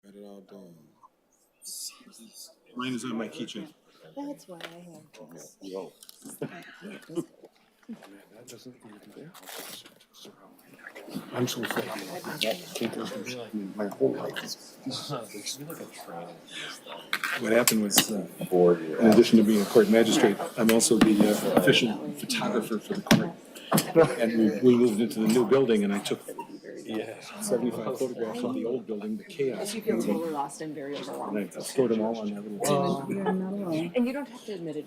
Write it all down. Mine is on my keychain. That's why I have this. Whoa. I'm so afraid. My whole life. What happened was, in addition to being a court magistrate, I'm also the official photographer for the court. And we moved into the new building, and I took 75 photographs of the old building, the chaos. You feel totally lost and very overwhelmed. And I stored them all on that little. You're not alone. And you don't have to admit it.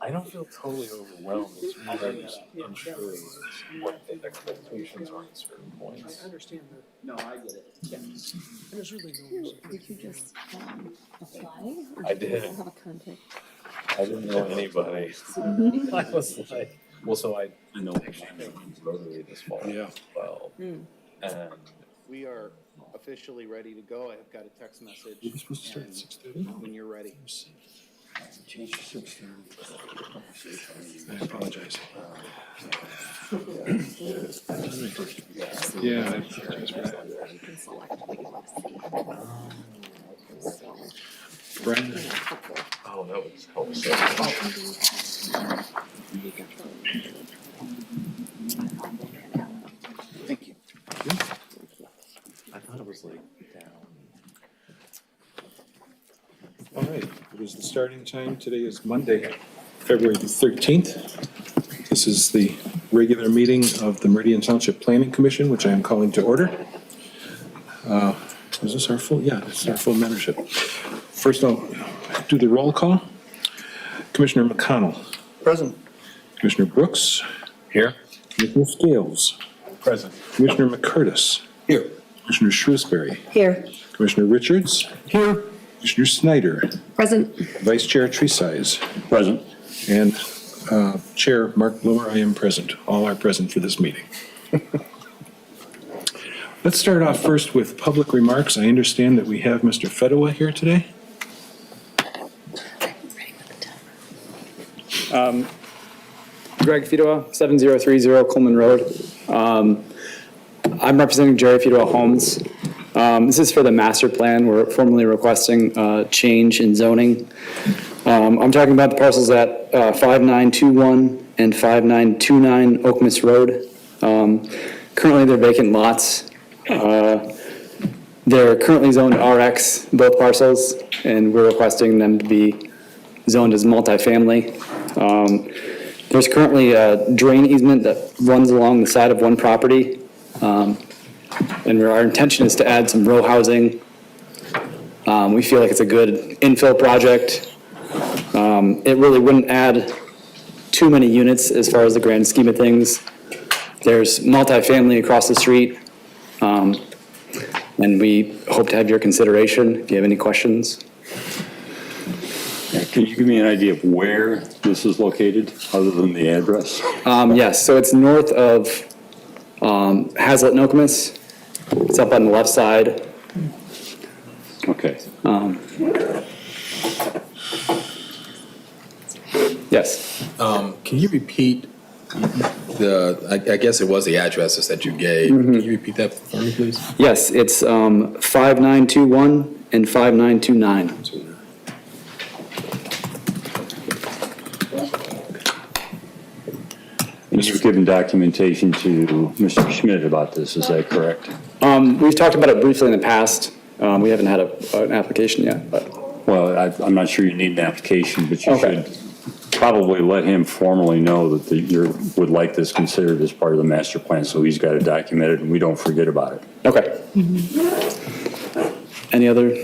I don't feel totally overwhelmed. It's more just unsure what the expectations are at certain points. I understand that. No, I get it. Yeah. And there's really no reason. Did you just apply? Or I did. did. You have a contact? I didn't know anybody. I was like, well, so I know Rotary this fall. Yeah. Well, and We are officially ready to go. I've got a text message. We're supposed to start at 6:30? When you're ready. I apologize. Yeah, I apologize for that. You can select what you want to see. Brenda. oh, that was helpful. Thank you. I thought it was like down. All right, it is the starting time. Today is Monday, February the 13th. This is the regular meeting of the Meridian Township Planning Commission, which I am calling to order. Is this our full? Yeah, this is our full membership. First, I'll do the roll call. Commissioner McConnell. Present. Commissioner Brooks. Here? Commissioner Scales. Present. Commissioner McCurtis. Here. Commissioner Shrewsbury. Here. Commissioner Richards. Here. Commissioner Snyder. Present. Vice Chair Treesize. Present. And Chair Mark Bloomer, I am present. All are present for this meeting. Let's start off first with public remarks. I understand that we have Mr. Fedowa here today. Greg Fedowa, 7030 Coleman Road. I'm representing Jerry Fedowa Homes. This is for the master plan. We're formally requesting change in zoning. I'm talking about the parcels at 5921 and 5929 Oakmas Road. Currently, they're vacant lots. They're currently zoned RX, both parcels, and we're requesting them to be zoned as multifamily. There's currently a drain easement that runs along the side of one property. And our intention is to add some row housing. We feel like it's a good infill project. It really wouldn't add too many units as far as the grand scheme of things. There's multifamily across the street. And we hope to have your consideration if you have any questions. Can you give me an idea of where this is located, other than the address? Yes, so it's north of Hazlitt and Okemos. It's up on the left side. Okay. Yes. Can you repeat I guess it was the addresses that you gave. Can you repeat that for me, please? Yes, it's 5921 and 5929. And you've given documentation to Mr. Schmidt about this, is that correct? We've talked about it briefly in the past. We haven't had an application yet, but. Well, I'm not sure you need an application, but you Okay. should probably let him formally know that you would like this considered as part of the master plan, so he's got it documented and we don't forget about it. Okay. Any other?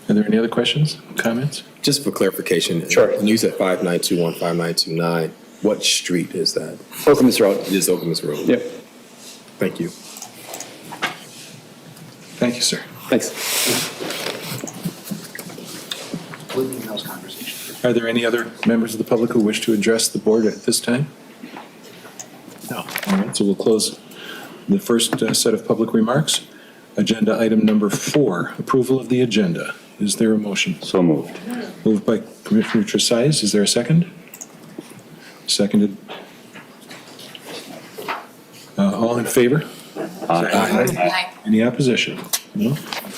Are there any other questions, comments? Just for clarification. Sure. When you said 5921, 5929, what street is that? Okemos Road. It is Okemos Road. Yep. Thank you. Thank you, sir. Thanks. Are there any other members of the public who wish to address the board at this time? No. All right, so we'll close the first set of public remarks. Agenda item number 4, approval of the agenda. Is there a motion? So moved. Moved by Commissioner Tresize. Is there a second? Seconded. All in favor? Aye. Any opposition? No?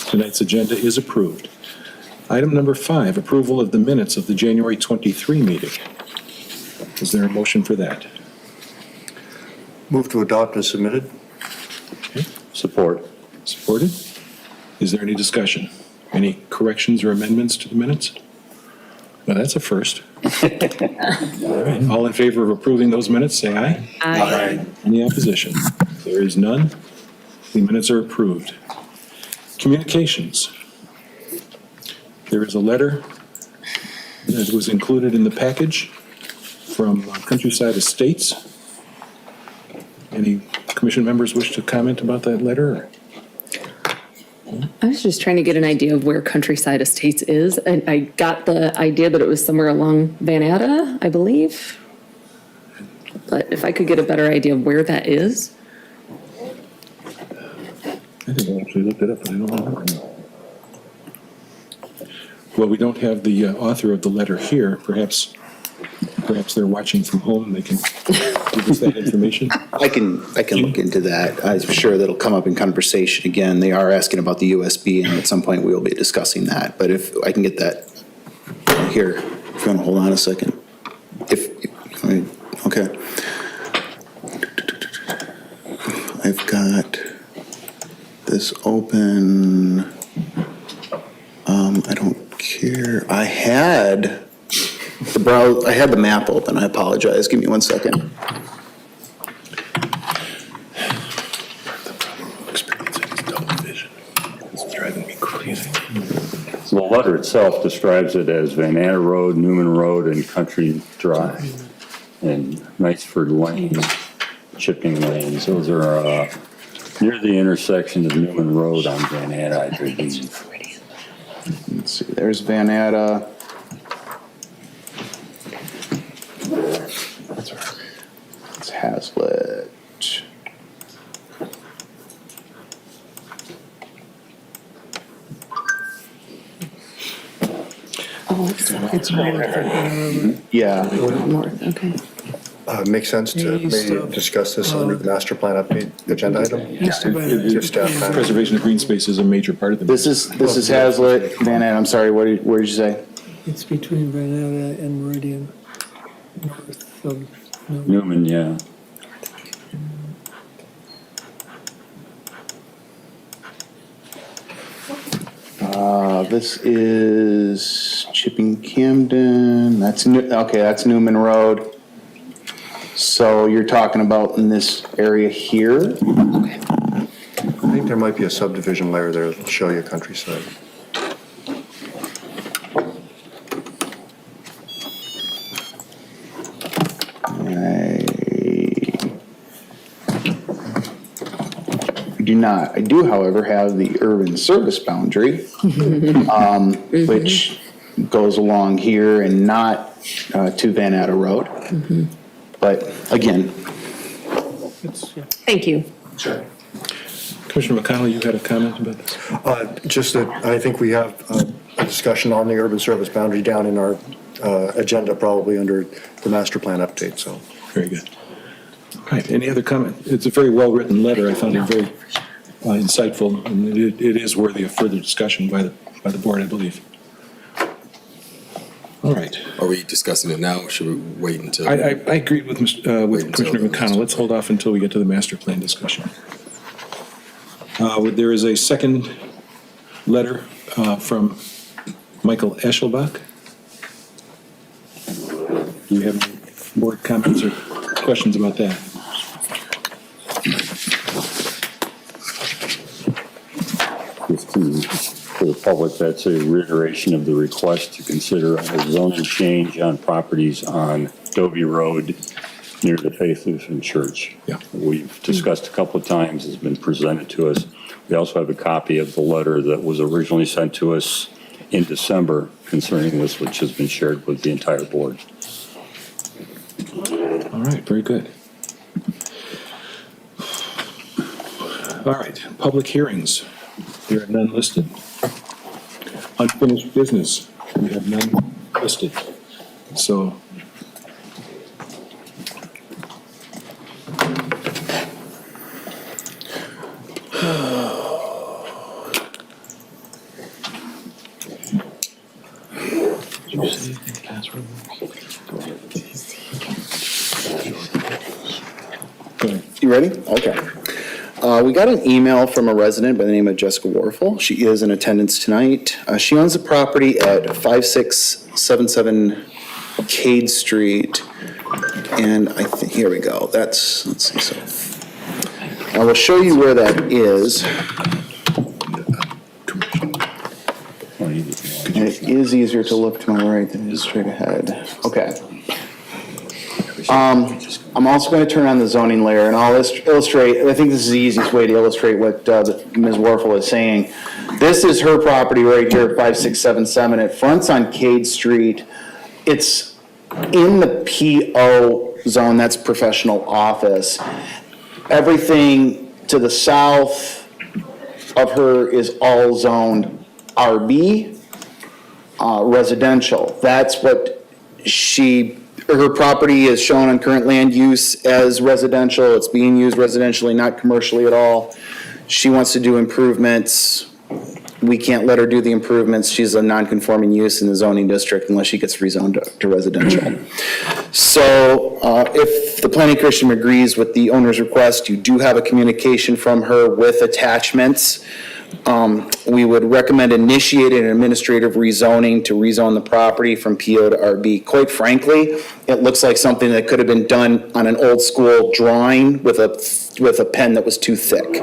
Tonight's agenda is approved. Item number 5, approval of the minutes of the January 23 meeting. Is there a motion for that? Move to adopt as submitted. Support. Supported? Is there any discussion? Any corrections or amendments to the minutes? Well, that's a first. All right. All in favor of approving those minutes, say aye. Aye. Any opposition? There is none. The minutes are approved. Communications. There is a letter that was included in the package from Countryside Estates. Any commission members wish to comment about that letter? I was just trying to get an idea of where Countryside Estates is. I got the idea that it was somewhere along Van Atta, I believe. But if I could get a better idea of where that is. I think I actually looked it up, but I don't know. Well, we don't have the author of the letter here. Perhaps they're watching from home and they can give us that information. I can look into that. I'm sure that'll come up in conversation again. They are asking about the USB, and at some point we will be discussing that. But if I can get that here, if you want to hold on a second. Okay. I've got this open. I don't care. I had the map open. I apologize. Give me 1 second. It's driving me crazy. So the letter itself describes it as Van Atta Road, Newman Road, and Country Drive, and Knightsford Lane, Chipping Lanes. Those are near the intersection of Newman Road on Van Atta, I believe. Let's see. There's Van Atta. It's Hazlitt. Oh, it's north. Yeah. North, okay. Makes sense to maybe discuss this under the master plan update agenda item? Give staff time. Preservation of green space is a major part of the. This is Hazlitt, Van Nat, I'm sorry, what did you say? It's between Vanetta and Meridian, north of Newman, yeah. This is Chipping Camden, that's Newman Road. So you're talking about in this area here? I think there might be a subdivision layer there that'll show you countryside. I do, however, have the urban service boundary, which goes along here and not to Van Natta Road. But again. Thank you. Sure. Commissioner McConnell, you had a comment about this? Just that I think we have a discussion on the urban service boundary down in our agenda, probably under the master plan update, so. Very good. All right, any other comment? It's a very well-written letter. I found it very insightful, and it is worthy of further discussion by the board, I believe. All right. Are we discussing it now, or should we wait until? I agreed with Commissioner McConnell. Let's hold off until we get to the master plan discussion. There is a second letter from Michael Eschelbach. Do you have any board comments or questions about that? Just for the public, that's a reiteration of the request to consider a zoning change on properties on Dobie Road near the Faith Lutheran Church. Yeah. We've discussed a couple of times, it's been presented to us. We also have a copy of the letter that was originally sent to us in December concerning this, which has been shared with the entire board. All right, very good. All right, public hearings. There are none listed. Unfinished business, we have none listed. So. You ready? Okay. We got an email from a resident by the name of Jessica Warfel. She is in attendance tonight. She owns a property at 5677 Cade Street. And I think, here we go. Let's see, so. I will show you where that is. It is easier to look to my right than it is straight ahead. Okay. I'm also going to turn on the zoning layer, and I'll illustrate, I think this is the easiest way to illustrate what Ms. Warfel is saying. This is her property right here at 5677. It fronts on Cade Street. It's in the PO zone, that's professional office. Everything to the south of her is all zoned RB, residential. That's what her property is shown on current land use as residential. It's being used residentially, not commercially at all. She wants to do improvements. We can't let her do the improvements. She's a non-conforming use in the zoning district unless she gets rezoned to residential. So if the planning commission agrees with the owner's request, you do have a communication from her with attachments. We would recommend initiating an administrative rezoning to rezone the property from PO to RB. Quite frankly, it looks like something that could have been done on an old school drawing with a pen that was too thick.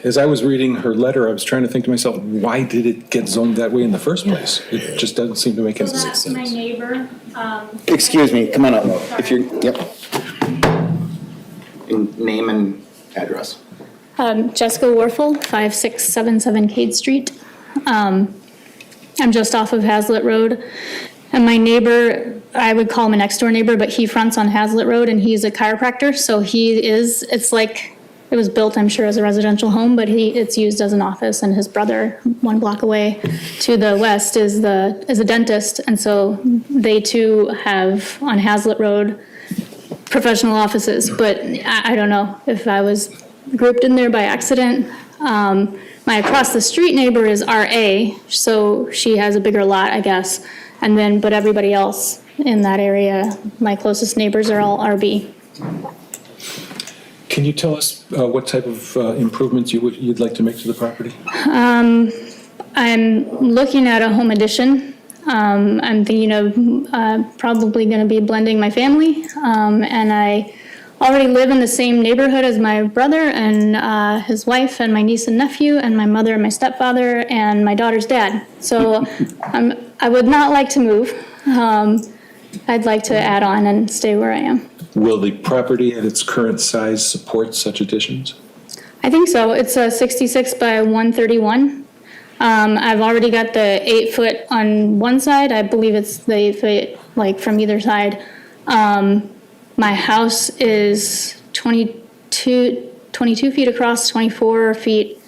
As I was reading her letter, I was trying to think to myself, why did it get zoned that way in the first place? It just doesn't seem to make any sense. That's my neighbor. Excuse me, come on up. If you're, yep. Name and address. Jessica Warfel, 5677 Cade Street. I'm just off of Hazlitt Road. And my neighbor, I would call him a next door neighbor, but he fronts on Hazlitt Road and he's a chiropractor. So it's like it was built, I'm sure, as a residential home, but it's used as an office, and his brother, 1 block away to the west, is a dentist, and so they too have, on Hazlitt Road, professional offices, but I don't know if I was grouped in there by accident. My across the street neighbor is RA, so she has a bigger lot, I guess, and then, but everybody else in that area, my closest neighbors are all RB. Can you tell us what type of improvements you'd like to make to the property? I'm looking at a home addition. I'm thinking of probably going to be blending my family, and I already live in the same neighborhood as my brother and his wife and my niece and nephew and my mother and my stepfather and my daughter's dad. So I would not like to move. I'd like to add on and stay where I am. Will the property at its current size support such additions? I think so. It's a 66 by 131. I've already got the 8 foot on one side. I believe it's the 8 foot like from either side. My house is 22 feet across, 24 feet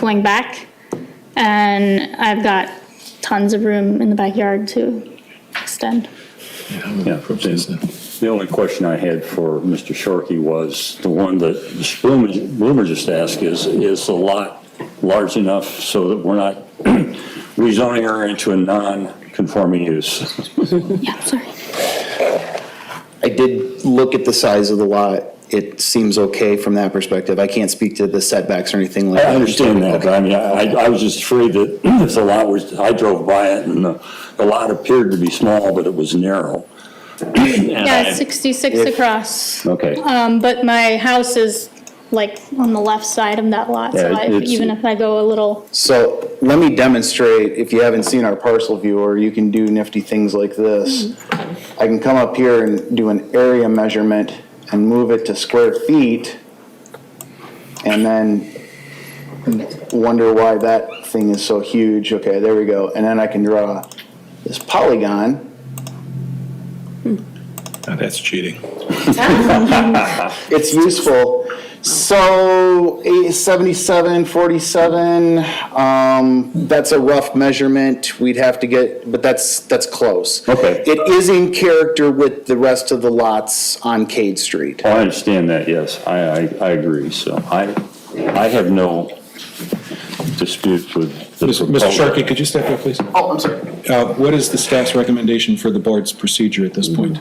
going back. And I've got tons of room in the backyard to extend. Yeah, the only question I had for Mr. Shorkey was the one that Bloomer just asked is the lot large enough so that we're not rezoning her into a non-conforming use? Yeah, sorry. I did look at the size of the lot. It seems okay from that perspective. I can't speak to the setbacks or anything like that. I understand that, but I mean, I was just afraid that if the lot was, I drove by it and the lot appeared to be small, but it was narrow. Yeah, 66 across. Okay. But my house is like on the left side of that lot, so Yeah, even if I go a little, So let me demonstrate, if you haven't seen our parcel viewer, you can do nifty things like this. I can come up here and do an area measurement and move it to square feet, and then wonder why that thing is so huge. Okay, there we go. And then I can draw this polygon. Oh, that's cheating. It's useful. So 77, 47, that's a rough measurement. We'd have to get, but that's close. Okay. It is in character with the rest of the lots on Cade Street. Oh, I understand that, yes, I agree, so I have no dispute with the Mr. proposal. Sharkey, could you step up, please? Oh, I'm sorry. What is the staff's recommendation for the board's procedure at this point?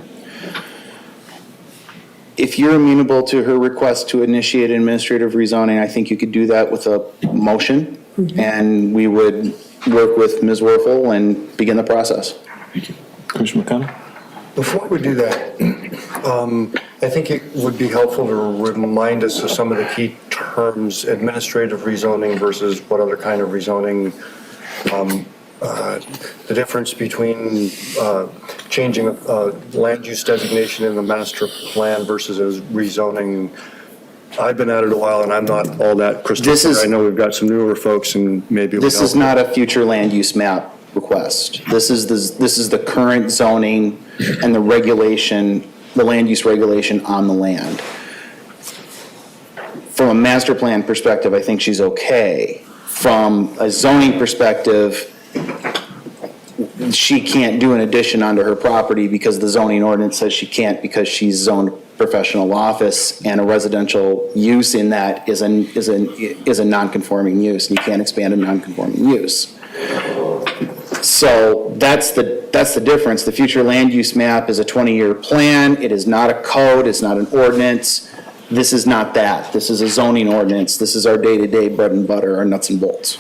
If you're amenable to her request to initiate administrative rezoning, I think you could do that with a motion, and we would work with Ms. Werfel and begin the process. Thank you. Commissioner McConnell? Before we do that, I think it would be helpful to remind us of some of the key terms, administrative rezoning versus what other kind of rezoning, the difference between changing a land use designation in the master plan versus a rezoning. I've been at it a while and I'm not all that crystal clear. I know we've got some newer folks and maybe. This is not a future land use map request. This is the current zoning and the regulation, the land use regulation on the land. From a master plan perspective, I think she's okay. From a zoning perspective, she can't do an addition onto her property because the zoning ordinance says she can't because she's zoned professional office, and a residential use in that is a non-conforming use, and you can't expand a non-conforming use. So that's the difference. The future land use map is a 20-year plan. It is not a code. It's not an ordinance. This is not that. This is a zoning ordinance. This is our day-to-day bread and butter, our nuts and bolts.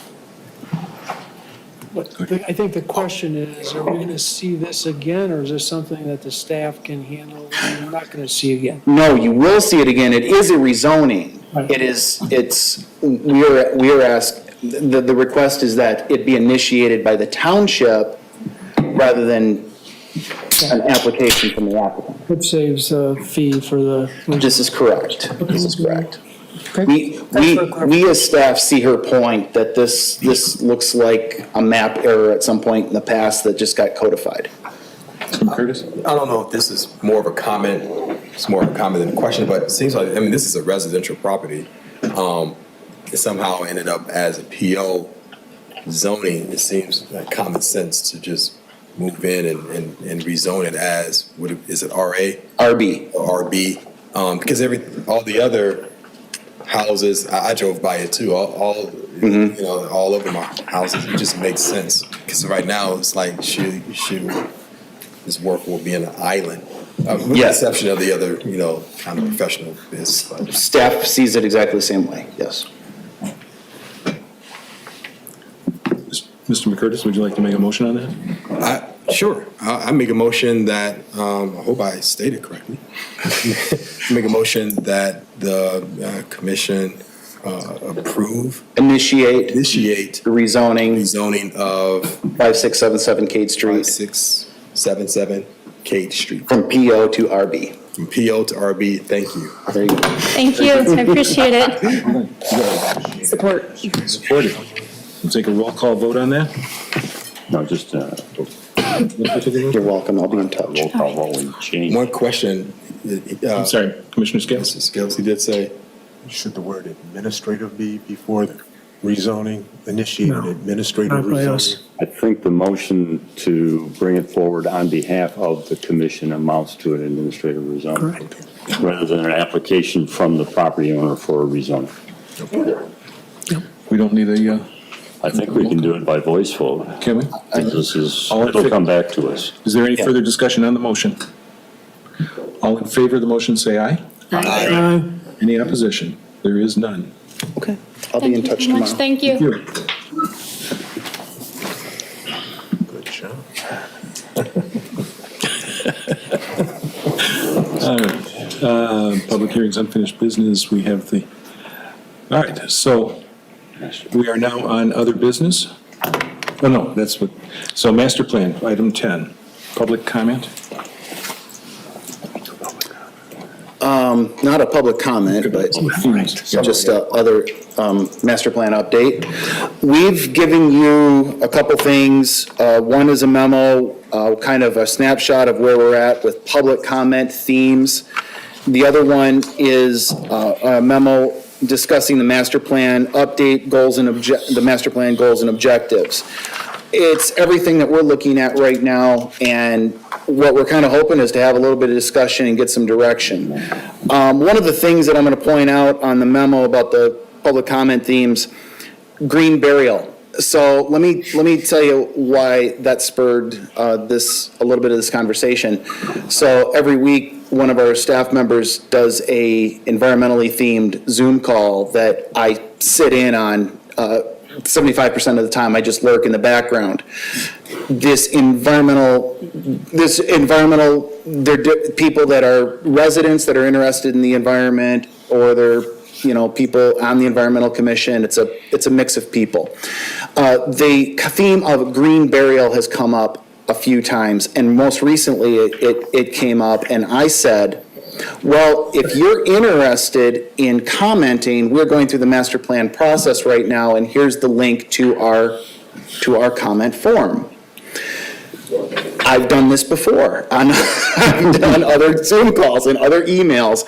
But I think the question is, are we going to see this again, or is this something that the staff can handle and we're not going to see again? No, you will see it again. It is a rezoning. Right. We are asked, the request is that it be initiated by the township rather than an application from the applicant. Which saves a fee for the. This is correct. This is correct. Okay. We as staff see her point that this looks like a map error at some point in the past that just got codified. Curtis? I don't know if this is more of a comment, it's more of a comment than a question, but it seems like, I mean, this is a residential property. it somehow ended up as a PO zoning. It seems like common sense to just move in and rezone it as, is it RA? RB. Or RB? Because all the other houses, I drove by it too, all of them are houses. It just makes sense. Because right now, it's like, this work will be in an island. With the exception of the other, kind of professional business. Staff sees it exactly the same way, yes. Mr. McCurtis, would you like to make a motion on that? Sure. I make a motion that, I hope I stated correctly. Make a motion that the commission approve. Initiate the rezoning of 5677 Kate Street 5677 Kate Street. from PO to RB. From PO to RB. Thank you. There you go. Thank you, I appreciate it. Support. Supported. We'll take a roll call vote on that. No, just, You're welcome, I'll be in touch. roll call vote and change. One question. I'm sorry, Commissioner Scales? Mr. Scales, he did say, Should the word administrative be before the rezoning, initiated administrative Not by us. rezoning? I think the motion to bring it forward on behalf of the commission amounts to an administrative rezoning. Rather than an application from the property owner for a rezoning. We don't need a, I think we can do it by voice vote. can we? It'll come back to us. Is there any further discussion on the motion? All in favor of the motion, say aye. Aye. Any opposition? There is none. Okay, I'll be in touch tomorrow. Thank you. Here. Good job. All right. Public hearings, unfinished business. We have the, all right, so we are now on other business. Oh, no, that's what, so master plan, item 10, public comment. Not a public comment, but just other master plan update. We've given you a couple things. One is a memo, kind of a snapshot of where we're at with public comment themes. The other one is a memo discussing the master plan update goals and the master plan goals and objectives. It's everything that we're looking at right now, and what we're kind of hoping is to have a little bit of discussion and get some direction. One of the things that I'm going to point out on the memo about the public comment themes, green burial. So let me tell you why that spurred a little bit of this conversation. So every week, one of our staff members does a environmentally themed Zoom call that I sit in on. 75% of the time, I just lurk in the background. They're people that are residents that are interested in the environment, or they're people on the environmental commission. It's a mix of people. The theme of green burial has come up a few times, and most recently it came up, and I said, well, if you're interested in commenting, we're going through the master plan process right now, and here's the link to our comment form. I've done this before. I've done other Zoom calls and other emails,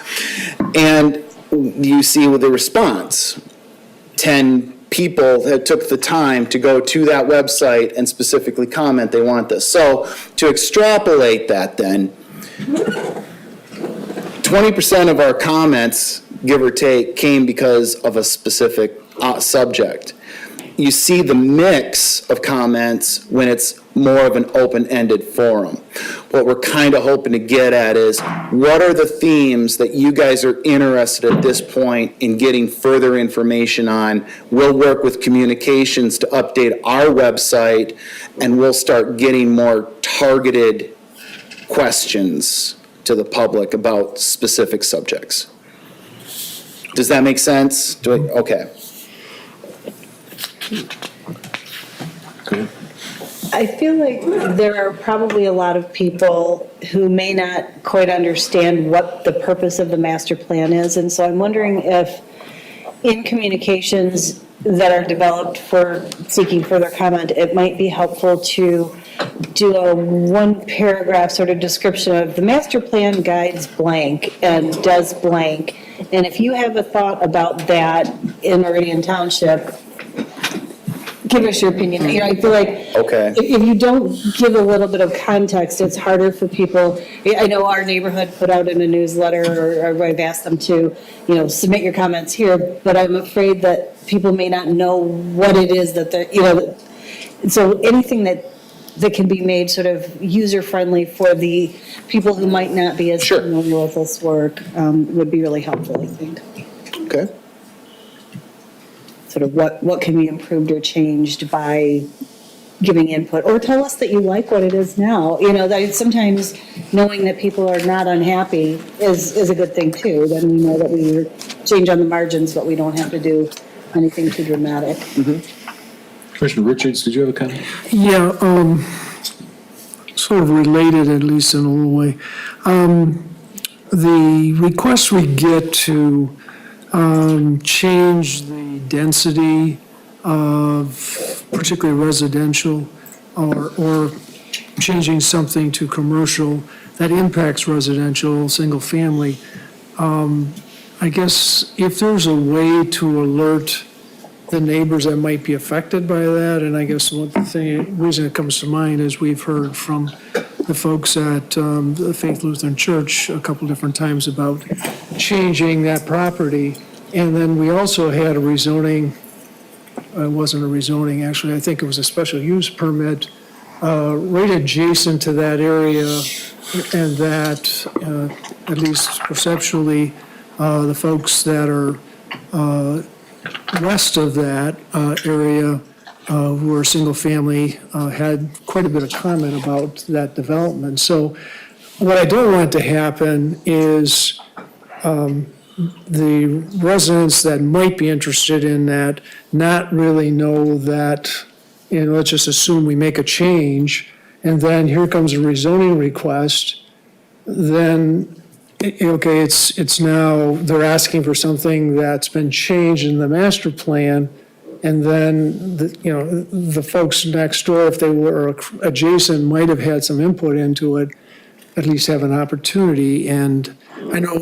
and you see with the response, 10 people that took the time to go to that website and specifically comment they want this. So to extrapolate that then, 20% of our comments, give or take, came because of a specific subject. You see the mix of comments when it's more of an open-ended forum. What we're kind of hoping to get at is, what are the themes that you guys are interested at this point in getting further information on? We'll work with communications to update our website, and we'll start getting more targeted questions to the public about specific subjects. Does that make sense? Okay. I feel like there are probably a lot of people who may not quite understand what the purpose of the master plan is, and so I'm wondering if in communications that are developed for seeking further comment, it might be helpful to do a one-paragraph sort of description of the master plan guides blank and does blank, And if you have a thought about that in Meridian Township, give us your opinion. You know, I feel like Okay. if you don't give a little bit of context, it's harder for people. I know our neighborhood put out in a newsletter, or I've asked them to, you know, submit your comments here, but I'm afraid that people may not know what it is that they're, you know, so anything that can be made sort of user-friendly for the people who might not be as familiar with this work would be really helpful, I think. Okay. Sort of what can be improved or changed by giving input, or tell us that you like what it is now. You know, that sometimes knowing that people are not unhappy is a good thing too. Then we know that we change on the margins, but we don't have to do anything too dramatic. Commissioner Richards, did you have a comment? Yeah, sort of related, at least in a little way. The request we get to change the density of particularly residential, or changing something to commercial that impacts residential, single family. I guess if there's a way to alert the neighbors that might be affected by that, and I guess the reason it comes to mind is we've heard from the folks at the Faith Lutheran Church a couple different times about changing that property. And then we also had a rezoning, it wasn't a rezoning, actually, I think it was a special use permit right adjacent to that area, and that, at least perceptually, the folks that are west of that area, who are single family, had quite a bit of comment about that development. So what I don't want to happen is the residents that might be interested in that not really know that, you know, let's just assume we make a change, and then here comes a rezoning request, then okay, it's now, they're asking for something that's been changed in the master plan, and then, the folks next door, if they were adjacent, might have had some input into it, at least have an opportunity. And I know,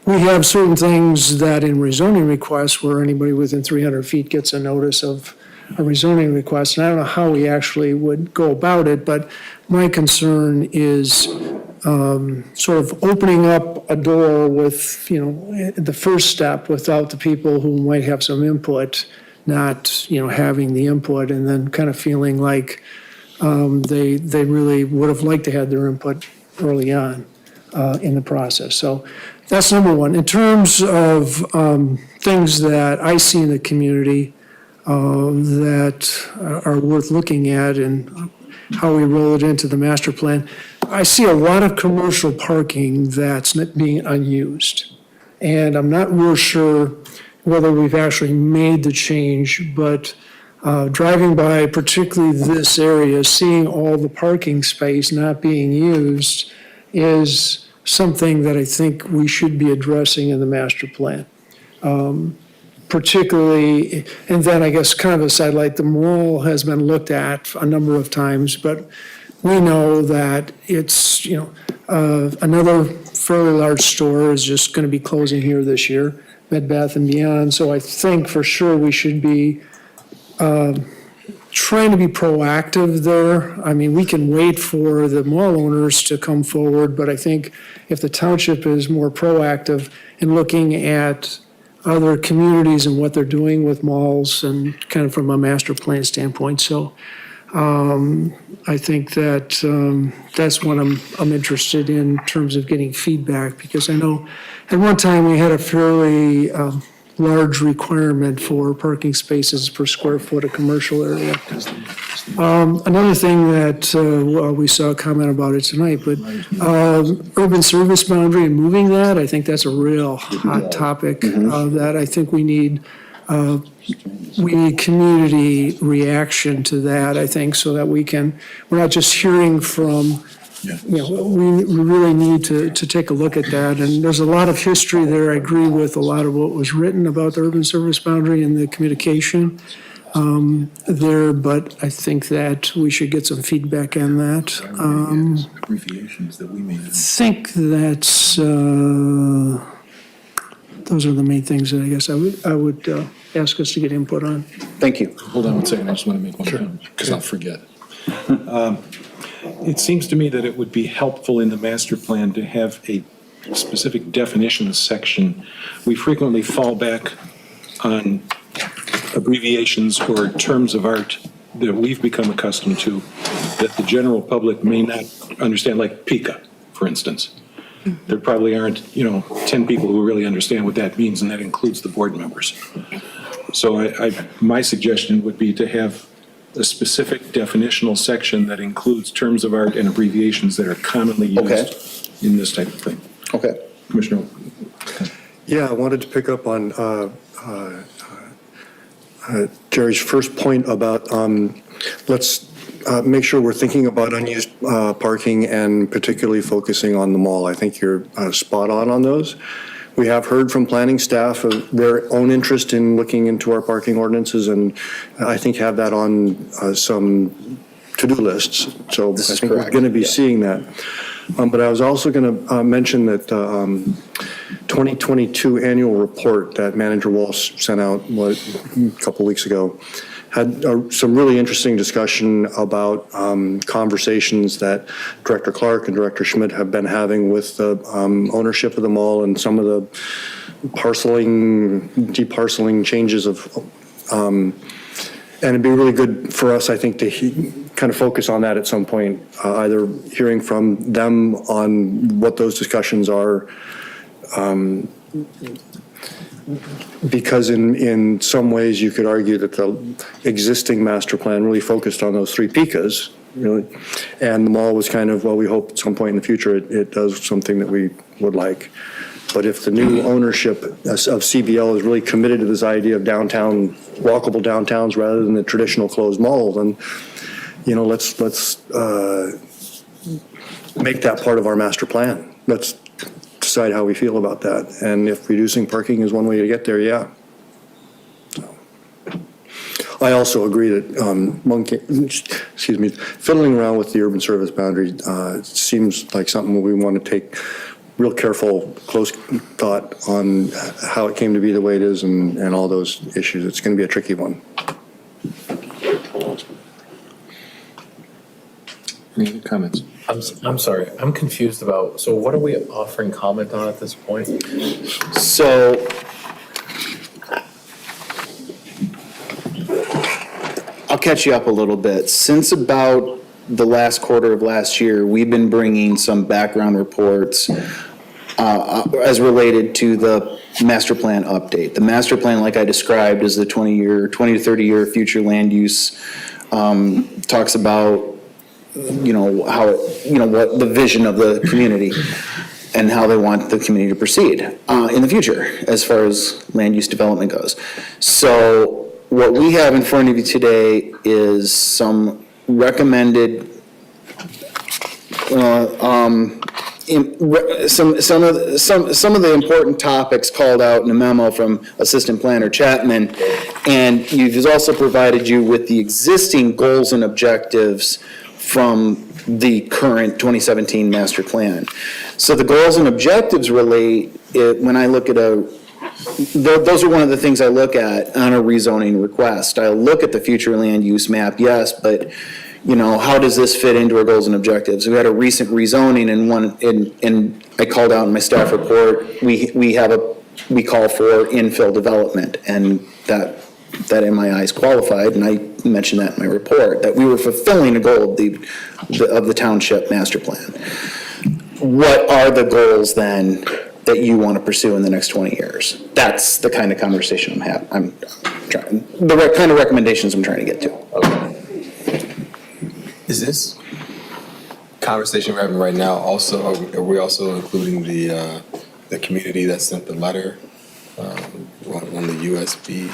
we have certain things that in rezoning requests where anybody within 300 feet gets a notice of a rezoning request, and I don't know how we actually would go about it, but my concern is sort of opening up a door with, the first step without the people who might have some input, not, having the input, and then kind of feeling like they really would have liked to have their input early on in the process. So that's number one. In terms of things that I see in the community that are worth looking at and how we roll it into the master plan, I see a lot of commercial parking that's not being unused. And I'm not real sure whether we've actually made the change, but driving by particularly this area, seeing all the parking space not being used is something that I think we should be addressing in the master plan. Particularly, and then I guess kind of a sidelight, the mall has been looked at a number of times, but we know that it's, another fairly large store is just going to be closing here this year, Bed Bath & Beyond. So I think for sure we should be trying to be proactive there. I mean, we can wait for the mall owners to come forward, but I think if the township is more proactive in looking at other communities and what they're doing with malls and kind of from a master plan standpoint. So I think that that's what I'm interested in terms of getting feedback, because I know at one time we had a fairly large requirement for parking spaces per square foot of commercial area. Another thing that we saw a comment about it tonight, but urban service boundary and moving that, I think that's a real hot topic that I think we need community reaction to that, I think, so that we're not just hearing from, we really need to take a look at that. And there's a lot of history there. I agree with a lot of what was written about the urban service boundary and the communication there, but I think that we should get some feedback on that. Abbreviations that we made. I think that's, those are the main things that I guess I would ask us to get input on. Thank you. Hold on one second, I just want to make one comment, because I'll forget. It seems to me that it would be helpful in the master plan to have a specific definitions section. We frequently fall back on abbreviations or terms of art that we've become accustomed to that the general public may not understand, like PICA, for instance. There probably aren't, 10 people who really understand what that means, and that includes the board members. So my suggestion would be to have a specific definitional section that includes terms of art and abbreviations that are commonly used in this type of thing. Okay. Commissioner? Yeah, I wanted to pick up on Jerry's first point about let's make sure we're thinking about unused parking and particularly focusing on the mall. I think you're spot on those. We have heard from planning staff of their own interest in looking into our parking ordinances, and I think have that on some to-do lists. So I think we're going to be seeing that. But I was also going to mention that 2022 annual report that Manager Walsh sent out a couple weeks ago had some really interesting discussion about conversations that Director Clark and Director Schmidt have been having with the ownership of the mall and some of the deparceling changes of, and it'd be really good for us, I think, to kind of focus on that at some point, either hearing from them on what those discussions are, because in some ways you could argue that the existing master plan really focused on those three PICAs, really, and the mall was kind of, well, we hope at some point in the future it does something that we would like. But if the new ownership of CBL is really committed to this idea of downtown, walkable downtowns rather than the traditional closed mall, then, let's make that part of our master plan. Let's decide how we feel about that. And if reducing parking is one way to get there, yeah. So. I also agree that fiddling around with the urban service boundary seems like something we want to take real careful, close thought on how it came to be the way it is and all those issues. It's going to be a tricky one. Any other comments? I'm sorry, I'm confused about, so what are we offering comment on at this point? So I'll catch you up a little bit. Since about the last quarter of last year, we've been bringing some background reports as related to the master plan update. The master plan, like I described, is the 20 to 30-year future land use, talks about how it, what the vision of the community and how they want the community to proceed in the future as far as land use development goes. So what we have in front of you today is some recommended some of the important topics called out in a memo from Assistant Planner Chapman, and you've also provided you with the existing goals and objectives from the current 2017 master plan. So the goals and objectives relate, when I look at those are one of the things I look at on a rezoning request. I look at the future land use map, yes, but how does this fit into our goals and objectives? We had a recent rezoning and I called out in my staff report, we call for infill development, and that in my eyes qualified, and I mentioned that in my report, that we were fulfilling a goal of the township master plan. What are the goals then that you want to pursue in the next 20 years? That's the kind of conversation I'm trying, the kind of recommendations I'm trying to get to. Okay. Is this conversation we're having right now also, are we also including the community that sent the letter on the USB?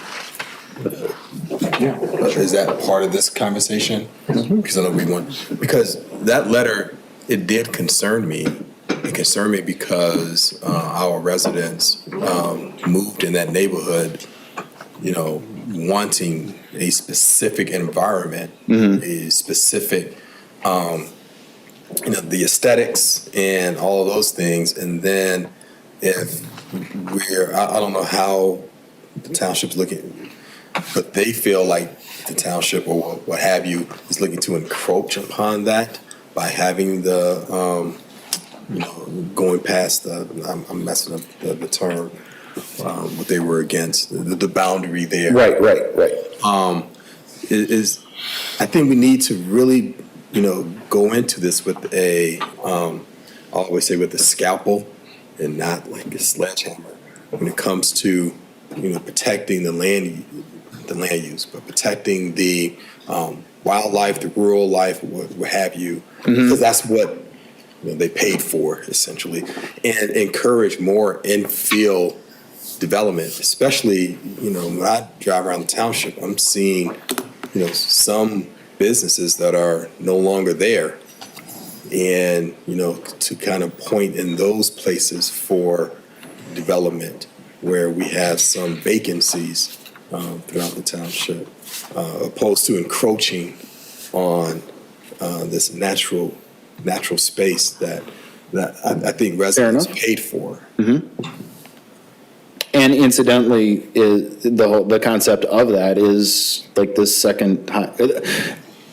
Yeah. Is that part of this conversation? Because I know because that letter, it did concern me. It concerned me because our residents moved in that neighborhood, wanting a specific environment, a specific, the aesthetics and all of those things. And then if where, I don't know how the township's looking, but they feel like the township or what have you is looking to encroach upon that by having the, going past I'm messing up the term, what they were against, the boundary there. Right. I think we need to really, go into this with I always say with a scalpel and not like a sledgehammer when it comes to, protecting the land use, but protecting the wildlife, the rural life, what have you, because that's what they paid for essentially, and encourage more infill development, especially, when I drive around the township, I'm seeing, some businesses that are no longer there. And, to kind of point in those places for development where we have some vacancies throughout the township, opposed to encroaching on this natural space that I think residents paid for. And incidentally, the concept of that is like the second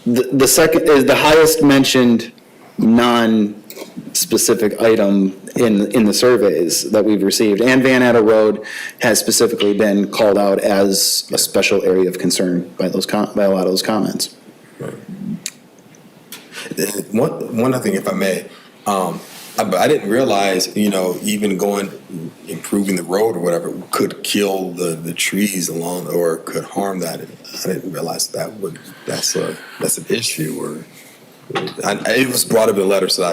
is the highest mentioned non-specific item in the surveys that we've received. And Van Atta Road has specifically been called out as a special area of concern by a lot of those comments. One other thing, if I may, I didn't realize, even improving the road or whatever could kill the trees along or could harm that. I didn't realize that's an issue or. It was brought up in the letter, so I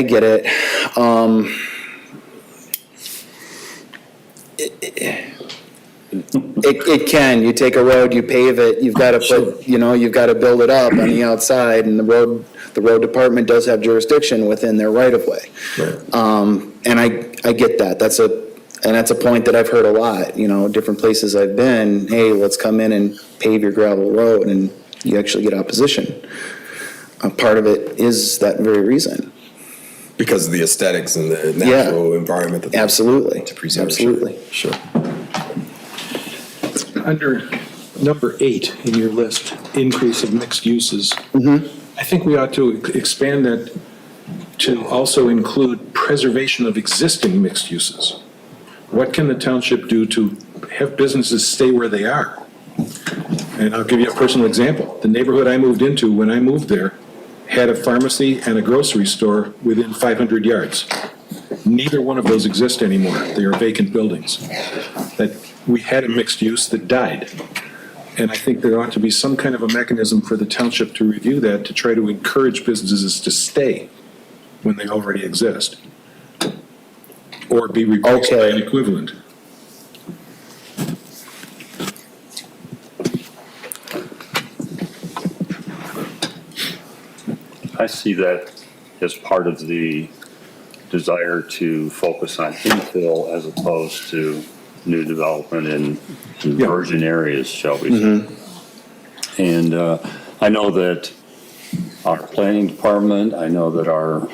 get it. It can. You take a road, you pave it. You've got to you've got to build it up on the outside, and the road department does have jurisdiction within their right of way. Right. And I get that. That's a point that I've heard a lot. Different places I've been. Hey, let's come in and pave your gravel road, and you actually get opposition. Part of it is that very reason. Because of the aesthetics and the natural environment. Absolutely. To preserve. Absolutely. Sure. Under number 8 in your list, increase of mixed uses, I think we ought to expand that to also include preservation of existing mixed uses. What can the township do to have businesses stay where they are? And I'll give you a personal example. The neighborhood I moved into when I moved there had a pharmacy and a grocery store within 500 yards. Neither one of those exist anymore. They are vacant buildings. That we had a mixed use that died. And I think there ought to be some kind of a mechanism for the township to review that to try to encourage businesses to stay when they already exist. Or be replaced by an equivalent. I see that as part of the desire to focus on infill as opposed to new development in virgin areas, shall we say. And I know that our planning department, I know that our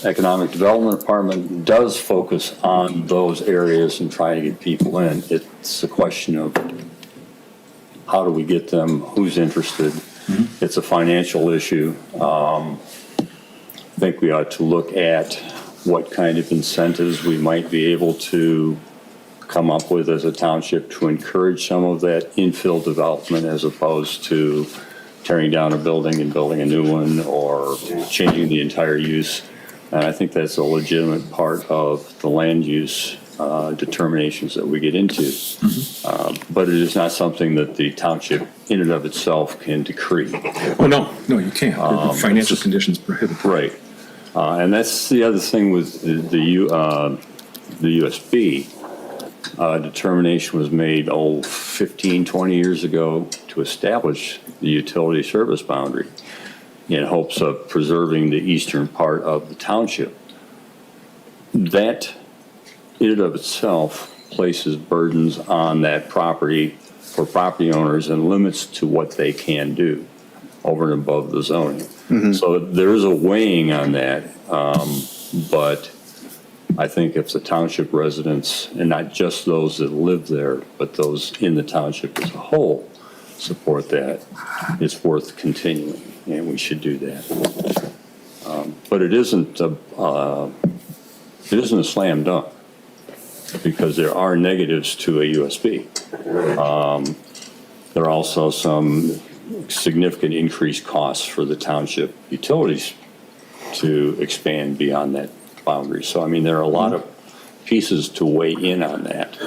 economic development department does focus on those areas and try to get people in. It's a question of how do we get them, who's interested. It's a financial issue. I think we ought to look at what kind of incentives we might be able to come up with as a township to encourage some of that infill development as opposed to tearing down a building and building a new one or changing the entire use. And I think that's a legitimate part of the land use determinations that we get into. But it is not something that the township in and of itself can decree. Oh, no, you can't. Financial conditions prohibit. Right. And that's the other thing with the USB. Determination was made, 15, 20 years ago to establish the utility service boundary in hopes of preserving the eastern part of the township. That in and of itself places burdens on that property for property owners and limits to what they can do over and above the zoning. So there is a weighing on that, but I think if the township residents, and not just those that live there, but those in the township as a whole, support that, it's worth continuing, and we should do that. But it isn't a slam dunk, because there are negatives to a USB. There are also some significant increased costs for the township utilities to expand beyond that boundary. So, I mean, there are a lot of pieces to weigh in on that.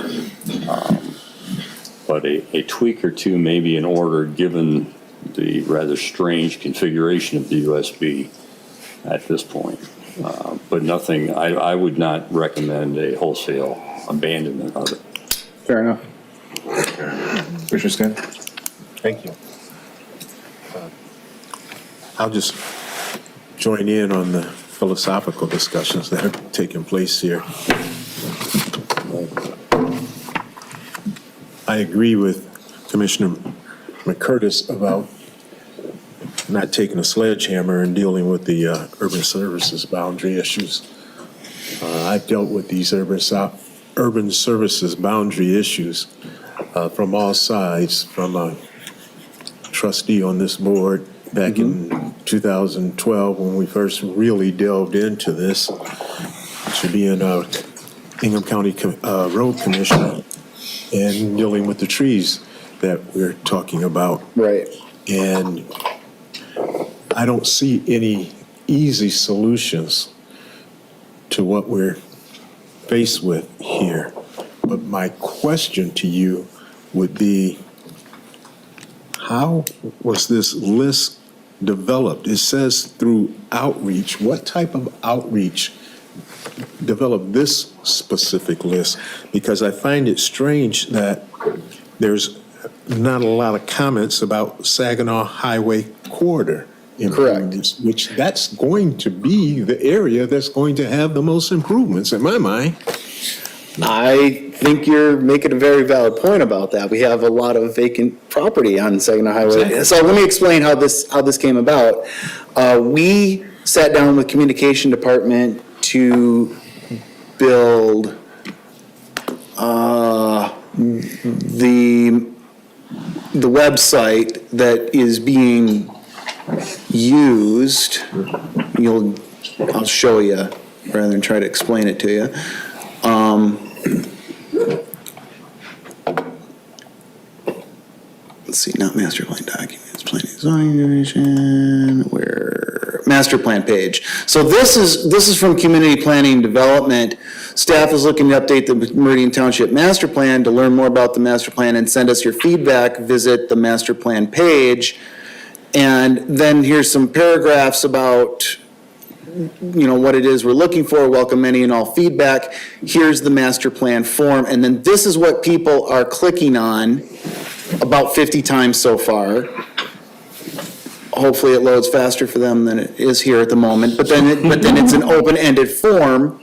But a tweak or two may be in order, given the rather strange configuration of the USB at this point. But nothing, I would not recommend a wholesale abandonment of it. Fair enough. Commissioner Scott? Thank you. I'll just join in on the philosophical discussions that are taking place here. I agree with Commissioner McCurtis about not taking a sledgehammer and dealing with the urban services boundary issues. I've dealt with these urban services boundary issues from all sides, from a trustee on this board back in 2012 when we first really delved into this, to being a Ingham County Road Commissioner and dealing with the trees that we're talking about. Right. And I don't see any easy solutions to what we're faced with here. But my question to you would be, how was this list developed? It says through outreach. What type of outreach developed this specific list? Because I find it strange that there's not a lot of comments about Saginaw Highway Corridor improvements, which that's going to be the area that's going to have the most improvements in my mind. I think you're making a very valid point about that. We have a lot of vacant property on Saginaw Highway. Exactly. So let me explain how this came about. We sat down with Communication Department to build the website that is being used. I'll show you rather than try to explain it to you. Let's see, not master plan documents, planning zoning division, where, master plan page. So this is from Community Planning Development. Staff is looking to update the Meridian Township Master Plan. To learn more about the master plan and send us your feedback, visit the master plan page. And then here's some paragraphs about what it is we're looking for, welcome any and all feedback. Here's the master plan form, and then this is what people are clicking on about 50 times so far. Hopefully it loads faster for them than it is here at the moment, but then it's an open-ended form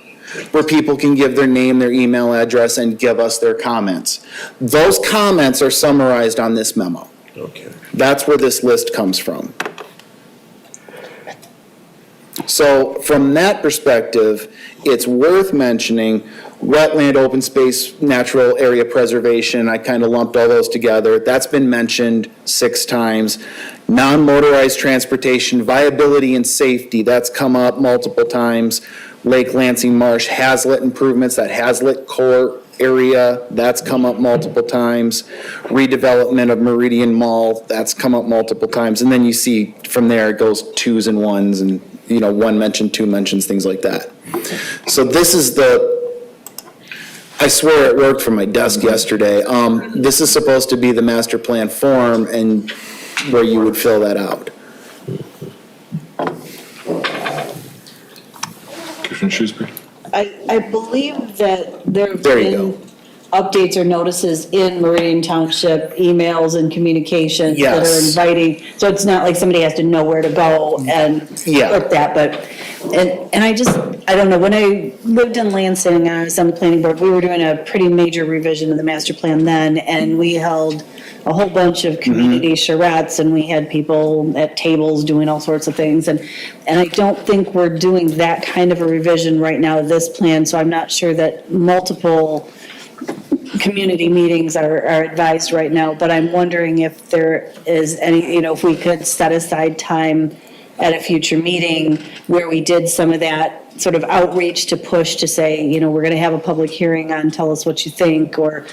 where people can give their name, their email address, and give us their comments. Those comments are summarized on this memo. Okay. That's where this list comes from. So from that perspective, it's worth mentioning wetland, open space, natural area preservation. I kind of lumped all those together. That's been mentioned 6 times. Non-motorized transportation, viability and safety, that's come up multiple times. Lake Lansing Marsh, Hazlet improvements, that Hazlet core area, that's come up multiple times. Redevelopment of Meridian Mall, that's come up multiple times. And then you see from there it goes 2s and 1s and 1 mention, 2 mentions, things like that. So this is I swear it worked from my desk yesterday. This is supposed to be the master plan form and where you would fill that out. Commissioner Shrewsbury? I believe that there have There you been go. updates or notices in Meridian Township, emails and communications that are Yes. inviting. So it's not like somebody has to know where to go and Yeah. click that, but, and I don't know, when I lived in Lansing, I was on the planning board, we were doing a pretty major revision of the master plan then, and we held a whole bunch of community charrettes, and we had people at tables doing all sorts of things, and I don't think we're doing that kind of a revision right now of this plan, so I'm not sure that multiple community meetings are advised right now, but I'm wondering if there is any, if we could set aside time at a future meeting where we did some of that sort of outreach to push to say, we're going to have a public hearing on, tell us what you think, or,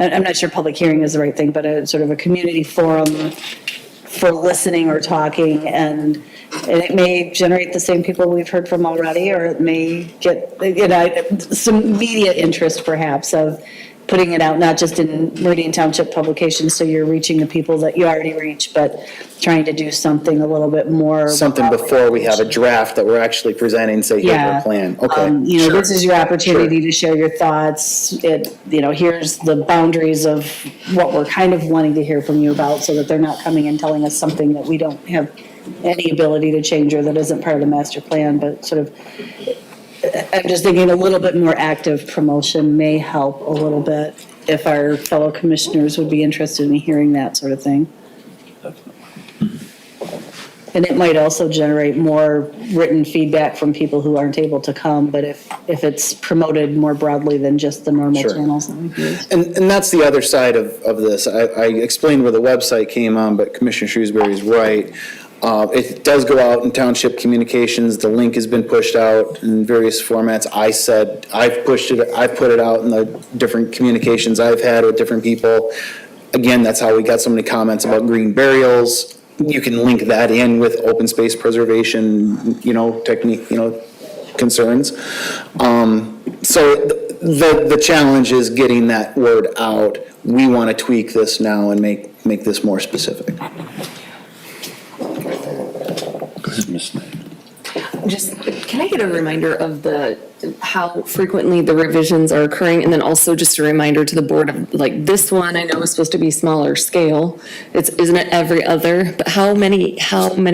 I'm not sure public hearing is the right thing, but a sort of a community forum for listening or talking, and it may generate the same people we've heard from already, or it may get, some media interest perhaps of putting it out, not just in Meridian Township publications, so you're reaching the people that you already reach, but trying to do something a little bit more. Something before we have a draft that we're actually presenting, say, here's our plan. Okay. Sure. This is your opportunity to share your thoughts. Here's the boundaries of what we're kind of wanting to hear from you about, so that they're not coming and telling us something that we don't have any ability to change or that isn't part of the master plan, but sort of, I'm just thinking a little bit more active promotion may help a little bit if our fellow commissioners would be interested in hearing that sort of thing. And it might also generate more written feedback from people who aren't able to come, but if it's promoted more broadly than just the normal Sure. channels that we use. And that's the other side of this. I explained where the website came on, but Commissioner Shrewsbury is right. It does go out in township communications. The link has been pushed out in various formats. I said, I've put it out in the different communications I've had with different people. Again, that's how we got so many comments about green burials. You can link that in with open space preservation, technique, concerns. So the challenge is getting that word out. We want to tweak this now and make this more specific. Can I get a reminder of how frequently the revisions are occurring? And then also just a reminder to the board of, this one, I know is supposed to be smaller scale. Isn't it every other? But how many